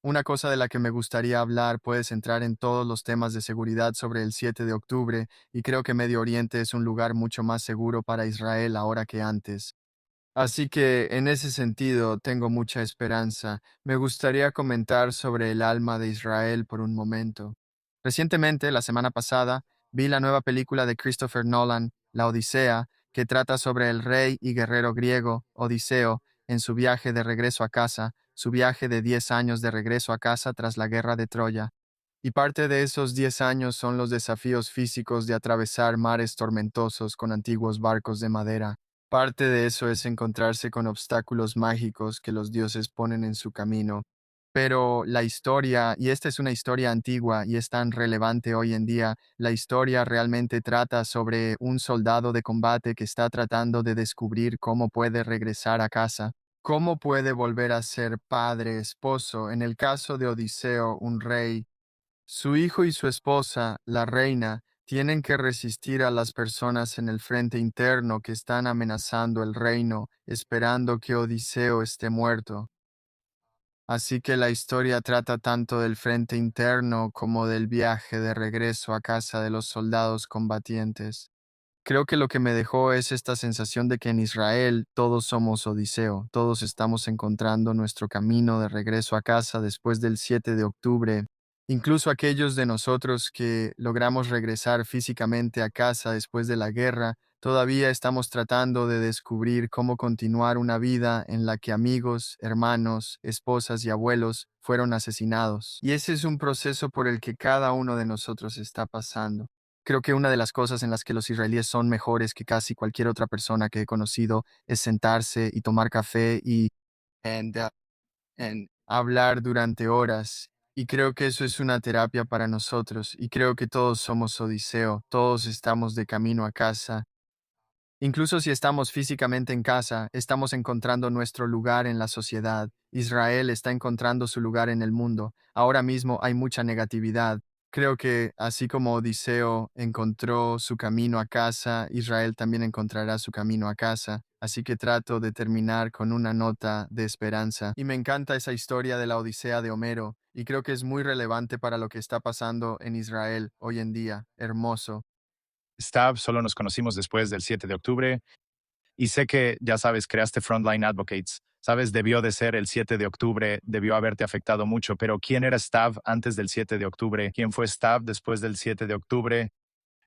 Una cosa de la que me gustaría hablar puede centrar en todos los temas de seguridad sobre el 7 de octubre, y creo que Medio Oriente es un lugar mucho más seguro para Israel ahora que antes. Así que, en ese sentido, tengo mucha esperanza. Me gustaría comentar sobre el alma de Israel por un momento. Recientemente, la semana pasada, vi la nueva película de Christopher Nolan, La Odisea, que trata sobre el rey y guerrero griego, Odiseo, en su viaje de regreso a casa, su viaje de 10 años de regreso a casa tras la guerra de Troya. Y parte de esos 10 años son los desafíos físicos de atravesar mares tormentosos con antiguos barcos de madera. Parte de eso es encontrarse con obstáculos mágicos que los dioses ponen en su camino. Pero la historia, y esta es una historia antigua y es tan relevante hoy en día, la historia realmente trata sobre un soldado de combate que está tratando de descubrir cómo puede regresar a casa, cómo puede volver a ser padre, esposo, en el caso de Odiseo, un rey. Su hijo y su esposa, la reina, tienen que resistir a las personas en el frente interno que están amenazando el reino, esperando que Odiseo esté muerto. Así que la historia trata tanto del frente interno como del viaje de regreso a casa de los soldados combatientes. Creo que lo que me dejó es esta sensación de que en Israel todos somos Odiseo, todos estamos encontrando nuestro camino de regreso a casa después del 7 de octubre. Incluso aquellos de nosotros que logramos regresar físicamente a casa después de la guerra, todavía estamos tratando de descubrir cómo continuar una vida en la que amigos, hermanos, esposas y abuelos fueron asesinados. Y ese es un proceso por el que cada uno de nosotros está pasando. Creo que una de las cosas en las que los israelíes son mejores que casi cualquier otra persona que he conocido es sentarse y tomar café y and, uh, hablar durante horas. Y creo que eso es una terapia para nosotros. Y creo que todos somos Odiseo, todos estamos de camino a casa. Incluso si estamos físicamente en casa, estamos encontrando nuestro lugar en la sociedad. Israel está encontrando su lugar en el mundo. Ahora mismo hay mucha negatividad. Creo que así como Odiseo encontró su camino a casa, Israel también encontrará su camino a casa. Así que trato de terminar con una nota de esperanza. Y me encanta esa historia de la Odisea de Homero, y creo que es muy relevante para lo que está pasando en Israel hoy en día. Hermoso. Stav, solo nos conocimos después del 7 de octubre y sé que, ya sabes, creaste Frontline Advocates. Sabes, debió de ser el 7 de octubre, debió haberte afectado mucho, pero ¿quién era Stav antes del 7 de octubre? ¿Quién fue Stav después del 7 de octubre?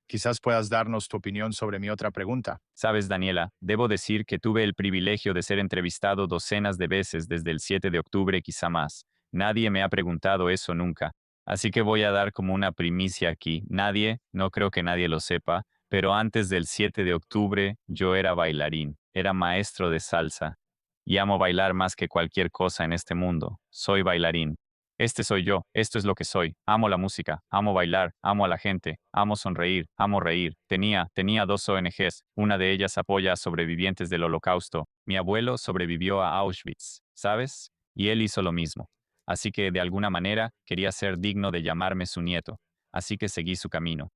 Quizás puedas darnos tu opinión sobre mi otra pregunta. Sabes, Daniela, debo decir que tuve el privilegio de ser entrevistado docenas de veces desde el 7 de octubre, quizá más. Nadie me ha preguntado eso nunca. Así que voy a dar como una primicia aquí. Nadie, no creo que nadie lo sepa, pero antes del 7 de octubre yo era bailarín, era maestro de salsa. Y amo bailar más que cualquier cosa en este mundo. Soy bailarín. Este soy yo, esto es lo que soy. Amo la música, amo bailar, amo a la gente, amo sonreír, amo reír. Tenía dos ONGs. Una de ellas apoya a sobrevivientes del Holocausto. Mi abuelo sobrevivió a Auschwitz, ¿sabes? Y él hizo lo mismo. Así que de alguna manera quería ser digno de llamarme su nieto. Así que seguí su camino.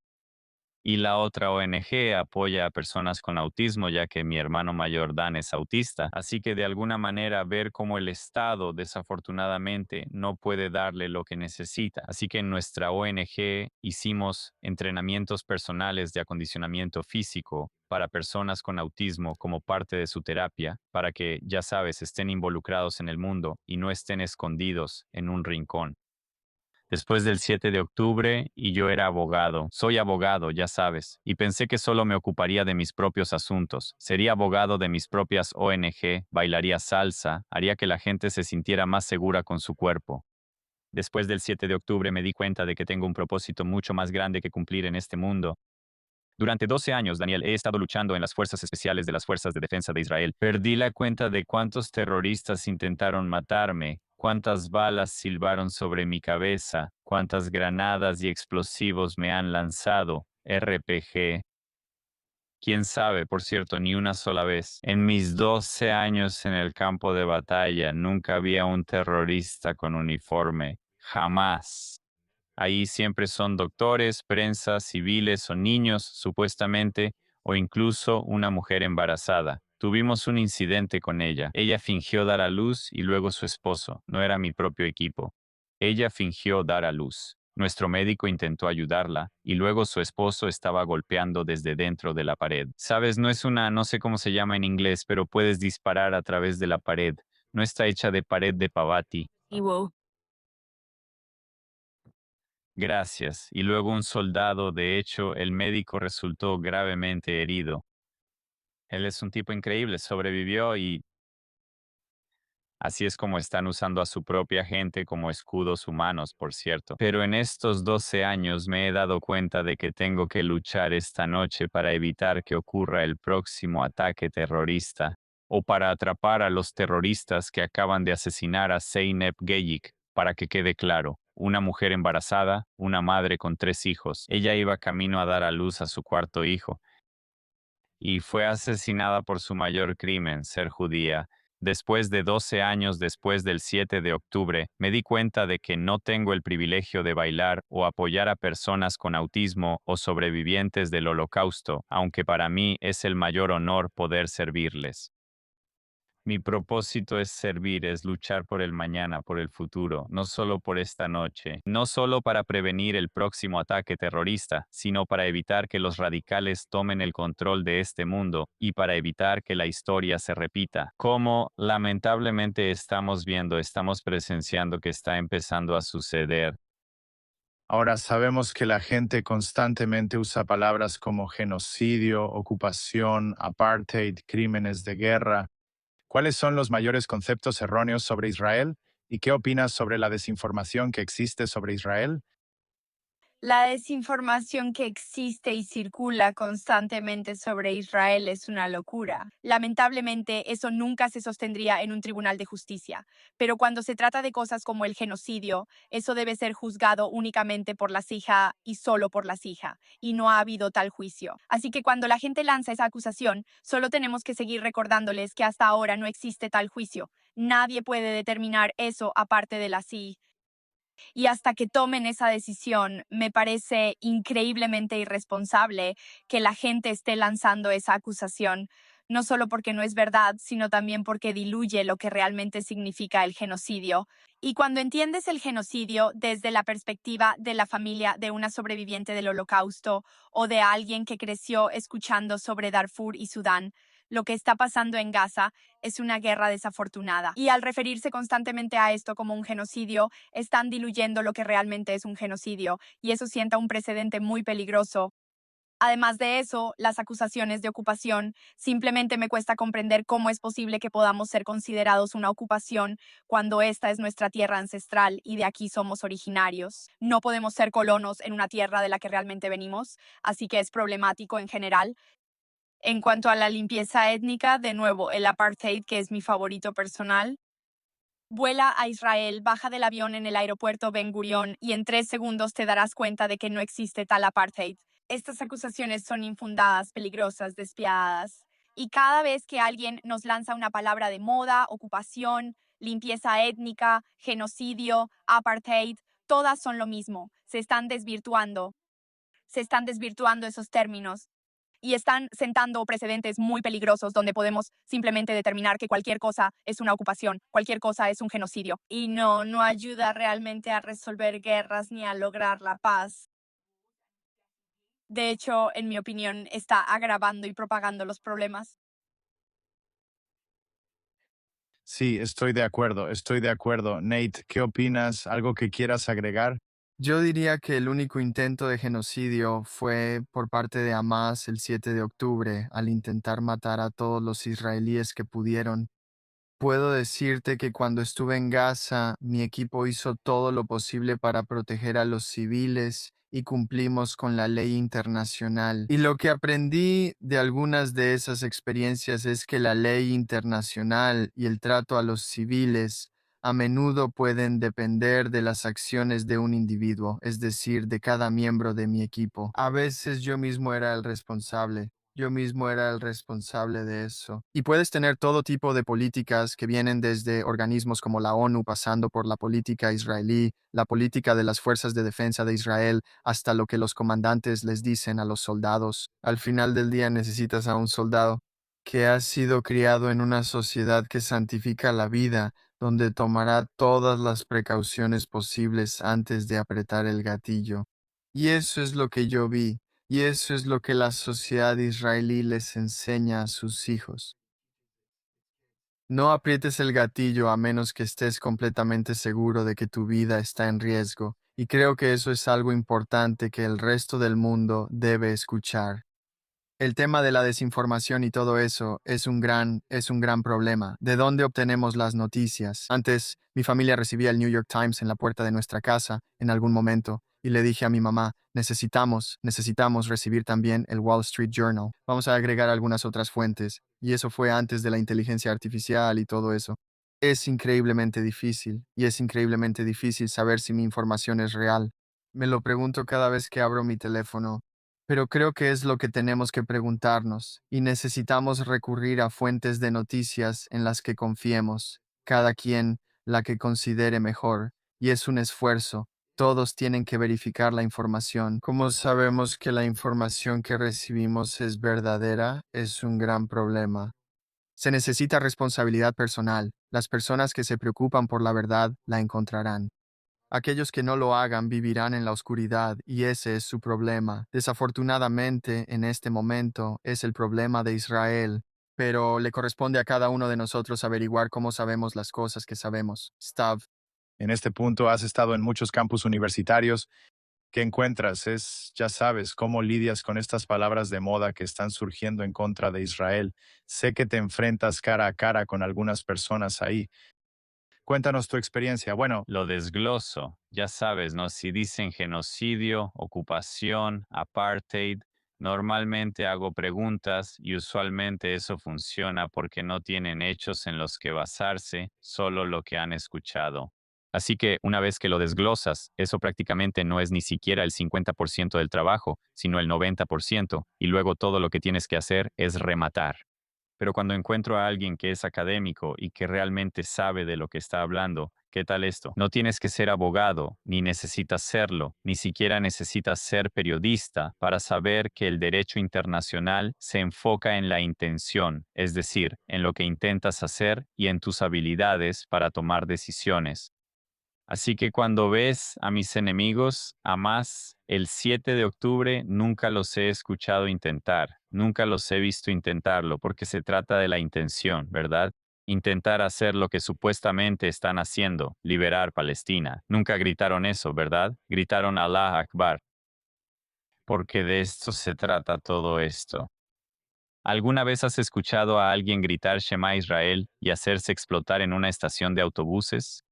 Y la otra ONG apoya a personas con autismo, ya que mi hermano mayor Dan es autista. Así que de alguna manera ver cómo el Estado desafortunadamente no puede darle lo que necesita. Así que en nuestra ONG hicimos entrenamientos personales de acondicionamiento físico para personas con autismo como parte de su terapia, para que, ya sabes, estén involucrados en el mundo y no estén escondidos en un rincón. Después del 7 de octubre y yo era abogado. Soy abogado, ya sabes, y pensé que solo me ocuparía de mis propios asuntos. Sería abogado de mis propias ONG, bailaría salsa, haría que la gente se sintiera más segura con su cuerpo. Después del 7 de octubre me di cuenta de que tengo un propósito mucho más grande que cumplir en este mundo. Durante 12 años, Daniel, he estado luchando en las fuerzas especiales de las Fuerzas de Defensa de Israel. Perdí la cuenta de cuántos terroristas intentaron matarme, cuántas balas silbaron sobre mi cabeza, cuántas granadas y explosivos me han lanzado. RPG. Quién sabe, por cierto, ni una sola vez. En mis 12 años en el campo de batalla, nunca había un terrorista con uniforme. Jamás. Ahí siempre son doctores, prensa, civiles o niños, supuestamente, o incluso una mujer embarazada. Tuvimos un incidente con ella. Ella fingió dar a luz y luego su esposo. No era mi propio equipo. Ella fingió dar a luz. Nuestro médico intentó ayudarla y luego su esposo estaba golpeando desde dentro de la pared. Sabes, no es una, no sé cómo se llama en inglés, pero puedes disparar a través de la pared. No está hecha de pared de Pavati. Gracias. Y luego un soldado, de hecho, el médico resultó gravemente herido. Él es un tipo increíble, sobrevivió y así es como están usando a su propia gente como escudos humanos, por cierto. Pero en estos 12 años me he dado cuenta de que tengo que luchar esta noche para evitar que ocurra el próximo ataque terrorista o para atrapar a los terroristas que acaban de asesinar a Zeynep Geyik, para que quede claro. Una mujer embarazada, una madre con 3 hijos. Ella iba camino a dar a luz a su cuarto hijo y fue asesinada por su mayor crimen, ser judía. Después de 12 años después del 7 de octubre, me di cuenta de que no tengo el privilegio de bailar o apoyar a personas con autismo o sobrevivientes del Holocausto, aunque para mí es el mayor honor poder servirles. Mi propósito es servir, es luchar por el mañana, por el futuro, no solo por esta noche, no solo para prevenir el próximo ataque terrorista, sino para evitar que los radicales tomen el control de este mundo y para evitar que la historia se repita. Como lamentablemente estamos viendo, estamos presenciando que está empezando a suceder. Ahora sabemos que la gente constantemente usa palabras como genocidio, ocupación, apartheid, crímenes de guerra. ¿Cuáles son los mayores conceptos erróneos sobre Israel? ¿Y qué opinas sobre la desinformación que existe sobre Israel? La desinformación que existe y circula constantemente sobre Israel es una locura. Lamentablemente, eso nunca se sostendría en un tribunal de justicia, pero cuando se trata de cosas como el genocidio, eso debe ser juzgado únicamente por la Sija y solo por la Sija, y no ha habido tal juicio. Así que cuando la gente lanza esa acusación, solo tenemos que seguir recordándoles que hasta ahora no existe tal juicio. Nadie puede determinar eso aparte de la CIA. Y hasta que tomen esa decisión, me parece increíblemente irresponsable que la gente esté lanzando esa acusación, no solo porque no es verdad, sino también porque diluye lo que realmente significa el genocidio. Y cuando entiendes el genocidio desde la perspectiva de la familia de una sobreviviente del Holocausto o de alguien que creció escuchando sobre Darfur y Sudán, lo que está pasando en Gaza es una guerra desafortunada. Y al referirse constantemente a esto como un genocidio, están diluyendo lo que realmente es un genocidio, y eso sienta un precedente muy peligroso. Además de eso, las acusaciones de ocupación, simplemente me cuesta comprender cómo es posible que podamos ser considerados una ocupación cuando esta es nuestra tierra ancestral y de aquí somos originarios. No podemos ser colonos en una tierra de la que realmente venimos, así que es problemático en general. En cuanto a la limpieza étnica, de nuevo, el apartheid, que es mi favorito personal. Vuela a Israel, baja del avión en el aeropuerto Ben Gurion y en 3 segundos te darás cuenta de que no existe tal apartheid. Estas acusaciones son infundadas, peligrosas, despiadadas. Y cada vez que alguien nos lanza una palabra de moda, ocupación, limpieza étnica, genocidio, apartheid, todas son lo mismo. Se están desvirtuando. Se están desvirtuando esos términos y están sentando precedentes muy peligrosos donde podemos simplemente determinar que cualquier cosa es una ocupación, cualquier cosa es un genocidio. Y no ayuda realmente a resolver guerras ni a lograr la paz. De hecho, en mi opinión, está agravando y propagando los problemas. Sí, estoy de acuerdo, estoy de acuerdo. Nate, ¿qué opinas? ¿Algo que quieras agregar? Yo diría que el único intento de genocidio fue por parte de Hamas el 7 de octubre, al intentar matar a todos los israelíes que pudieron. Puedo decirte que cuando estuve en Gaza, mi equipo hizo todo lo posible para proteger a los civiles y cumplimos con la ley internacional. Y lo que aprendí de algunas de esas experiencias es que la ley internacional y el trato a los civiles a menudo pueden depender de las acciones de un individuo, es decir, de cada miembro de mi equipo. A veces yo mismo era el responsable. Yo mismo era el responsable de eso. Y puedes tener todo tipo de políticas que vienen desde organismos como la ONU, pasando por la política israelí, la política de las fuerzas de defensa de Israel, hasta lo que los comandantes les dicen a los soldados. Al final del día necesitas a un soldado que ha sido criado en una sociedad que santifica la vida, donde tomará todas las precauciones posibles antes de apretar el gatillo. Y eso es lo que yo vi. Y eso es lo que la sociedad israelí les enseña a sus hijos. No aprietes el gatillo a menos que estés completamente seguro de que tu vida está en riesgo, y creo que eso es algo importante que el resto del mundo debe escuchar. El tema de la desinformación y todo eso es un gran problema. ¿De dónde obtenemos las noticias? Antes, mi familia recibía el New York Times en la puerta de nuestra casa en algún momento, y le dije a mi mamá, necesitamos recibir también el Wall Street Journal. Vamos a agregar algunas otras fuentes, y eso fue antes de la inteligencia artificial y todo eso. Es increíblemente difícil, y es increíblemente difícil saber si mi información es real. Me lo pregunto cada vez que abro mi teléfono, pero creo que es lo que tenemos que preguntarnos, y necesitamos recurrir a fuentes de noticias en las que confiemos, cada quien la que considere mejor, y es un esfuerzo. Todos tienen que verificar la información. ¿Cómo sabemos que la información que recibimos es verdadera? Es un gran problema. Se necesita responsabilidad personal. Las personas que se preocupan por la verdad la encontrarán. Aquellos que no lo hagan vivirán en la oscuridad y ese es su problema. Desafortunadamente, en este momento, es el problema de Israel, pero le corresponde a cada uno de nosotros averiguar cómo sabemos las cosas que sabemos. Stav. En este punto has estado en muchos campus universitarios. ¿Qué encuentras? Ya sabes, cómo lidias con estas palabras de moda que están surgiendo en contra de Israel. Sé que te enfrentas cara a cara con algunas personas ahí. Cuéntanos tu experiencia. Bueno, Lo desgloso, ya sabes, ¿no? Si dicen genocidio, ocupación, apartheid, normalmente hago preguntas y usualmente eso funciona porque no tienen hechos en los que basarse, solo lo que han escuchado. Así que una vez que lo desglosas, eso prácticamente no es ni siquiera el 50% del trabajo, sino el 90%, y luego todo lo que tienes que hacer es rematar. Pero cuando encuentro a alguien que es académico y que realmente sabe de lo que está hablando, ¿qué tal esto? No tienes que ser abogado, ni necesitas serlo, ni siquiera necesitas ser periodista para saber que el derecho internacional se enfoca en la intención, es decir, en lo que intentas hacer y en tus habilidades para tomar decisiones. Así que cuando ves a mis enemigos, a más, el 7 de octubre nunca los he escuchado intentar, nunca los he visto intentarlo, porque se trata de la intención, ¿verdad? Intentar hacer lo que supuestamente están haciendo, liberar Palestina. Nunca gritaron eso, ¿verdad? Gritaron Allah Akbar, porque de esto se trata todo esto. ¿Alguna vez has escuchado a alguien gritar Shema Israel y hacerse explotar en una estación de autobuses?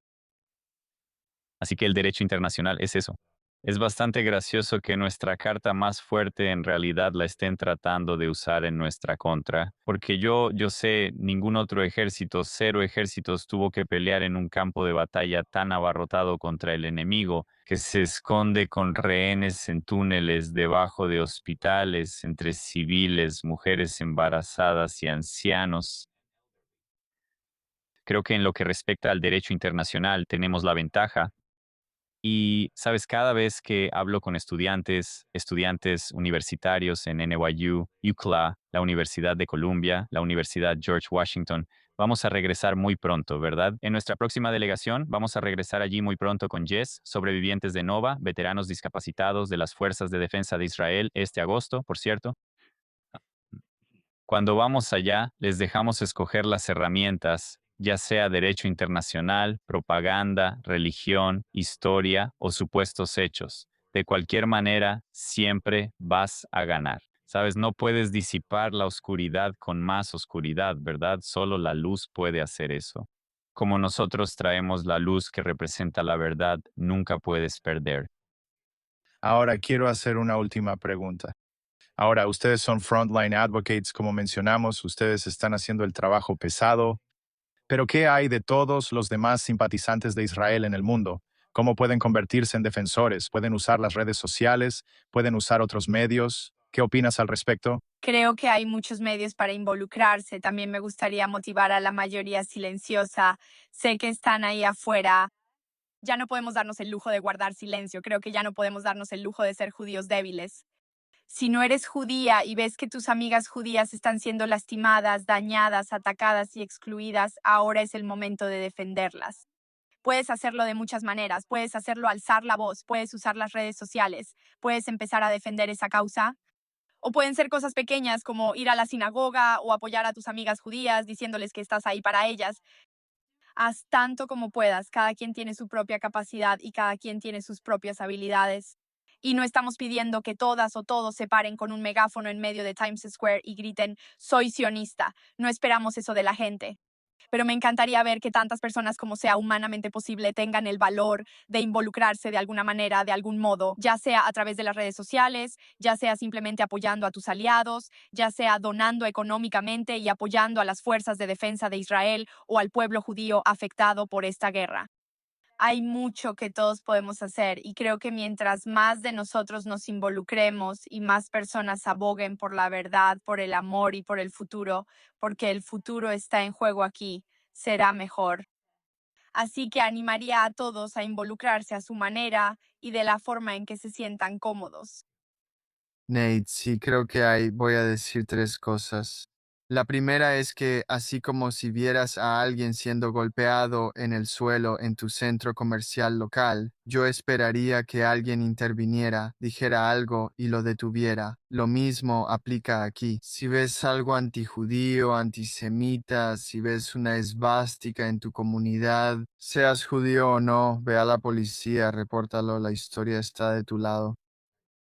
Así que el derecho internacional es eso. Es bastante gracioso que nuestra carta más fuerte en realidad la estén tratando de usar en nuestra contra, porque yo sé, ningún otro ejército, cero ejércitos tuvo que pelear en un campo de batalla tan abarrotado contra el enemigo, que se esconde con rehenes en túneles, debajo de hospitales, entre civiles, mujeres embarazadas y ancianos. Creo que en lo que respecta al derecho internacional tenemos la ventaja y, sabes, cada vez que hablo con estudiantes universitarios en NYU, UCLA, la Universidad de Columbia, la Universidad George Washington, vamos a regresar muy pronto, ¿verdad? En nuestra próxima delegación vamos a regresar allí muy pronto con Jess, sobrevivientes de Nova, veteranos discapacitados de las Fuerzas de Defensa de Israel, este agosto, por cierto. Cuando vamos allá, les dejamos escoger las herramientas, ya sea derecho internacional, propaganda, religión, historia o supuestos hechos. De cualquier manera, siempre vas a ganar. Sabes, no puedes disipar la oscuridad con más oscuridad, ¿verdad? Solo la luz puede hacer eso. Como nosotros traemos la luz que representa la verdad, nunca puedes perder. ahora quiero hacer una última pregunta. Ahora, ustedes son frontline advocates, como mencionamos, ustedes están haciendo el trabajo pesado, pero ¿qué hay de todos los demás simpatizantes de Israel en el mundo? ¿Cómo pueden convertirse en defensores? ¿Pueden usar las redes sociales? ¿Pueden usar otros medios? ¿Qué opinas al respecto? Creo que hay muchos medios para involucrarse. También me gustaría motivar a la mayoría silenciosa. Sé que están ahí afuera. Ya no podemos darnos el lujo de guardar silencio. Creo que ya no podemos darnos el lujo de ser judíos débiles. Si no eres judía y ves que tus amigas judías están siendo lastimadas, dañadas, atacadas y excluidas, ahora es el momento de defenderlas. Puedes hacerlo de muchas maneras. Puedes hacerlo alzar la voz, puedes usar las redes sociales, puedes empezar a defender esa causa. O pueden ser cosas pequeñas como ir a la sinagoga o apoyar a tus amigas judías diciéndoles que estás ahí para ellas. Haz tanto como puedas. Cada quien tiene su propia capacidad y cada quien tiene sus propias habilidades. Y no estamos pidiendo que todas o todos se paren con un megáfono en medio de Times Square y griten, soy sionista. No esperamos eso de la gente. pero me encantaría ver que tantas personas como sea humanamente posible tengan el valor de involucrarse de alguna manera, de algún modo, ya sea a través de las redes sociales, ya sea simplemente apoyando a tus aliados, ya sea donando económicamente y apoyando a las fuerzas de defensa de Israel o al pueblo judío afectado por esta guerra. Hay mucho que todos podemos hacer y creo que mientras más de nosotros nos involucremos y más personas aboguen por la verdad, por el amor y por el futuro, porque el futuro está en juego aquí, será mejor. Así que animaría a todos a involucrarse a su manera y de la forma en que se sientan cómodos. Nate, sí, creo que voy a decir tres cosas. La primera es que así como si vieras a alguien siendo golpeado en el suelo en tu centro comercial local, yo esperaría que alguien interviniera, dijera algo y lo detuviera. Lo mismo aplica aquí. Si ves algo antijudío, antisemita, si ves una esvástica en tu comunidad, seas judío o no, ve a la policía, repórtalo, la historia está de tu lado.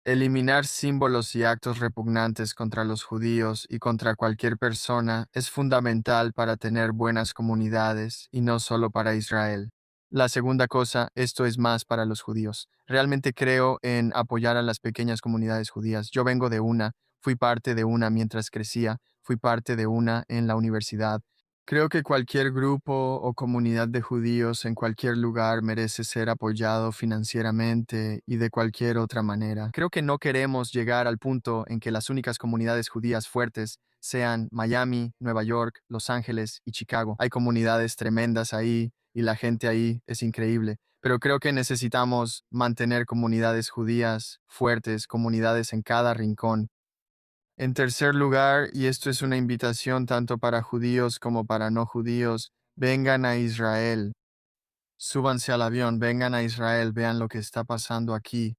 Eliminar símbolos y actos repugnantes contra los judíos y contra cualquier persona es fundamental para tener buenas comunidades y no solo para Israel. La segunda cosa, esto es más para los judíos. Realmente creo en apoyar a las pequeñas comunidades judías. Yo vengo de una, fui parte de una mientras crecía, fui parte de una en la universidad. Creo que cualquier grupo o comunidad de judíos en cualquier lugar merece ser apoyado financieramente y de cualquier otra manera. Creo que no queremos llegar al punto en que las únicas comunidades judías fuertes sean Miami, Nueva York, Los Ángeles y Chicago. Hay comunidades tremendas ahí y la gente ahí es increíble, pero creo que necesitamos mantener comunidades judías fuertes, comunidades en cada rincón. En tercer lugar, y esto es una invitación tanto para judíos como para no judíos, vengan a Israel, súbanse al avión, vengan a Israel, vean lo que está pasando aquí,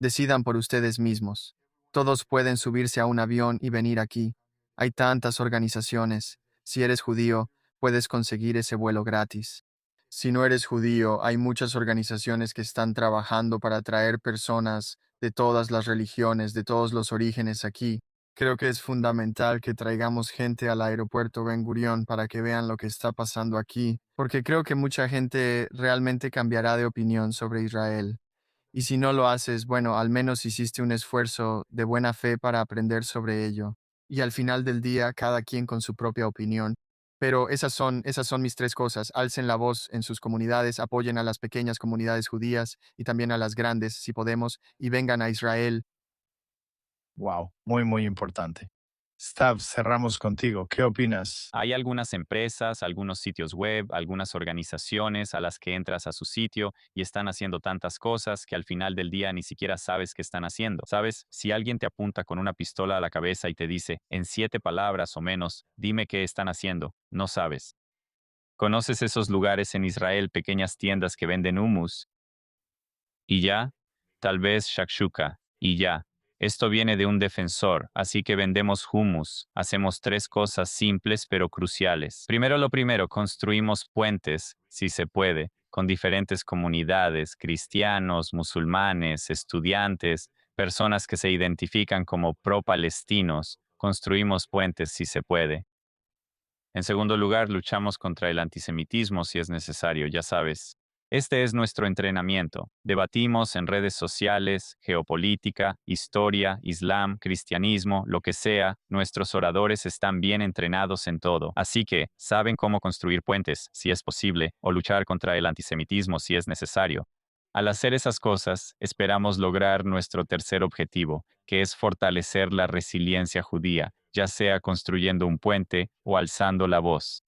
decidan por ustedes mismos. Todos pueden subirse a un avión y venir aquí. Hay tantas organizaciones. Si eres judío, puedes conseguir ese vuelo gratis. Si no eres judío, hay muchas organizaciones que están trabajando para traer personas de todas las religiones, de todos los orígenes aquí. Creo que es fundamental que traigamos gente al aeropuerto Ben Gurión para que vean lo que está pasando aquí, porque creo que mucha gente realmente cambiará de opinión sobre Israel. Y si no lo haces, bueno, al menos hiciste un esfuerzo de buena fe para aprender sobre ello. Y al final del día, cada quien con su propia opinión. Pero esas son mis tres cosas. Alcen la voz en sus comunidades, apoyen a las pequeñas comunidades judías y también a las grandes, si podemos, y vengan a Israel. Wow, muy, muy importante. Stav, cerramos contigo. ¿Qué opinas? Hay algunas empresas, algunos sitios web, algunas organizaciones a las que entras a su sitio y están haciendo tantas cosas que al final del día ni siquiera sabes qué están haciendo. ¿Sabes? Si alguien te apunta con una pistola a la cabeza y te dice, en 7 palabras o menos, dime qué están haciendo, no sabes. ¿Conoces esos lugares en Israel, pequeñas tiendas que venden hummus? Y ya, tal vez shakshuka, y ya. Esto viene de un defensor, así que vendemos hummus. Hacemos 3 cosas simples pero cruciales. Primero lo primero, construimos puentes, si se puede, con diferentes comunidades, cristianos, musulmanes, estudiantes, personas que se identifican como pro-palestinos. Construimos puentes si se puede. En segundo lugar, luchamos contra el antisemitismo si es necesario, ya sabes. Este es nuestro entrenamiento. Debatimos en redes sociales, geopolítica, historia, islam, cristianismo, lo que sea. Nuestros oradores están bien entrenados en todo. Así que saben cómo construir puentes, si es posible, o luchar contra el antisemitismo si es necesario. Al hacer esas cosas, esperamos lograr nuestro tercer objetivo, que es fortalecer la resiliencia judía, ya sea construyendo un puente o alzando la voz.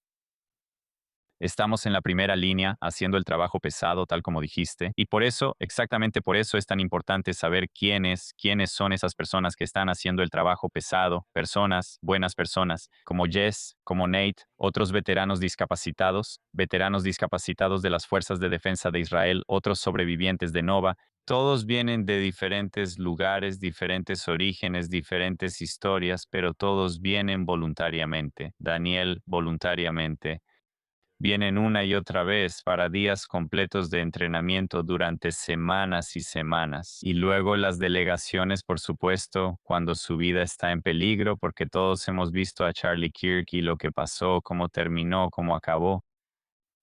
Estamos en la primera línea haciendo el trabajo pesado, tal como dijiste, y por eso, exactamente por eso es tan importante saber quiénes son esas personas que están haciendo el trabajo pesado, personas, buenas personas, como Jess, como Nate, otros veteranos discapacitados de las Fuerzas de Defensa de Israel, otros sobrevivientes de Nova. Todos vienen de diferentes lugares, diferentes orígenes, diferentes historias, pero todos vienen voluntariamente. Daniel, voluntariamente. Vienen una y otra vez para días completos de entrenamiento durante semanas y semanas. Y luego las delegaciones, por supuesto, cuando su vida está en peligro, porque todos hemos visto a Charlie Kirk y lo que pasó, cómo terminó, cómo acabó.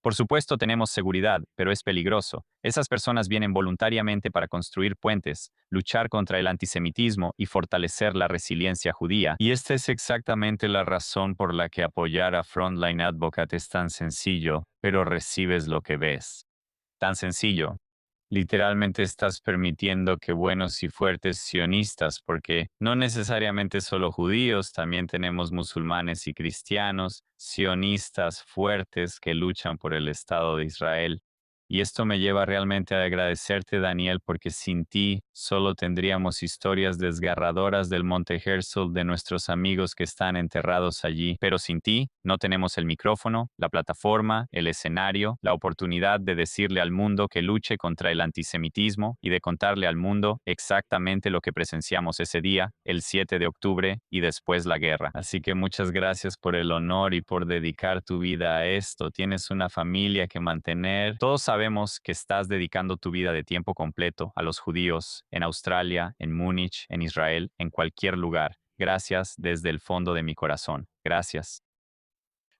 Por supuesto tenemos seguridad, pero es peligroso. Esas personas vienen voluntariamente para construir puentes, luchar contra el antisemitismo y fortalecer la resiliencia judía. Y esta es exactamente la razón por la que apoyar a Frontline Advocate es tan sencillo, pero recibes lo que ves. Tan sencillo. Literalmente estás permitiendo que buenos y fuertes sionistas, porque no necesariamente solo judíos, también tenemos musulmanes y cristianos, sionistas fuertes que luchan por el Estado de Israel. Y esto me lleva realmente a agradecerte, Daniel, porque sin ti solo tendríamos historias desgarradoras del Monte Herzl de nuestros amigos que están enterrados allí. Pero sin ti no tenemos el micrófono, la plataforma, el escenario, la oportunidad de decirle al mundo que luche contra el antisemitismo y de contarle al mundo exactamente lo que presenciamos ese día, el 7 de octubre, y después la guerra. Así que muchas gracias por el honor y por dedicar tu vida a esto. Tienes una familia que mantener. Todos sabemos que estás dedicando tu vida de tiempo completo a los judíos en Australia, en Múnich, en Israel, en cualquier lugar. Gracias desde el fondo de mi corazón. Gracias.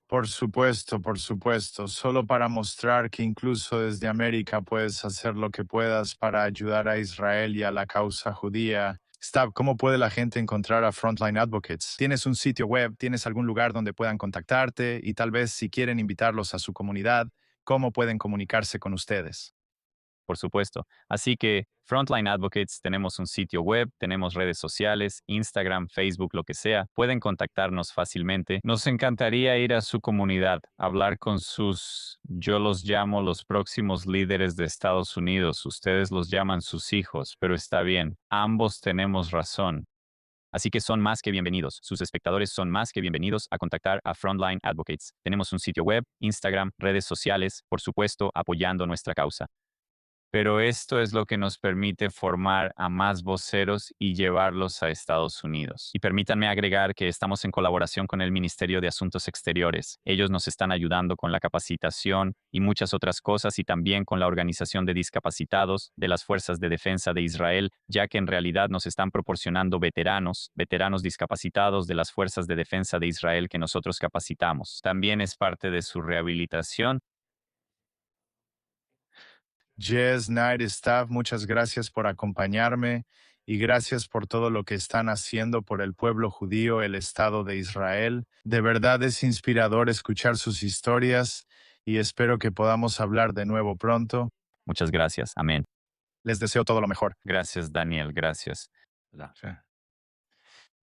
Por supuesto, por supuesto. Solo para mostrar que incluso desde América puedes hacer lo que puedas para ayudar a Israel y a la causa judía. Stab, ¿cómo puede la gente encontrar a Frontline Advocates? ¿Tienes un sitio web? ¿Tienes algún lugar donde puedan contactarte? Y tal vez si quieren invitarlos a su comunidad, ¿cómo pueden comunicarse con ustedes? Por supuesto. Así que Frontline Advocates tenemos un sitio web, tenemos redes sociales, Instagram, Facebook, lo que sea. Pueden contactarnos fácilmente. Nos encantaría ir a su comunidad, hablar con yo los llamo los próximos líderes de Estados Unidos. Ustedes los llaman sus hijos, pero está bien. Ambos tenemos razón. Así que son más que bienvenidos. Sus espectadores son más que bienvenidos a contactar a Frontline Advocates. Tenemos un sitio web, Instagram, redes sociales, por supuesto, apoyando nuestra causa. Pero esto es lo que nos permite formar a más voceros y llevarlos a Estados Unidos. Y permítanme agregar que estamos en colaboración con el Ministerio de Asuntos Exteriores. Ellos nos están ayudando con la capacitación y muchas otras cosas y también con la organización de discapacitados de las Fuerzas de Defensa de Israel, ya que en realidad nos están proporcionando veteranos discapacitados de las Fuerzas de Defensa de Israel que nosotros capacitamos. También es parte de su rehabilitación. Jess, Night Staff, muchas gracias por acompañarme y gracias por todo lo que están haciendo por el pueblo judío, el Estado de Israel. De verdad es inspirador escuchar sus historias y espero que podamos hablar de nuevo pronto. Muchas gracias. Amén. Les deseo todo lo mejor. Gracias, Daniel. Gracias. Sí.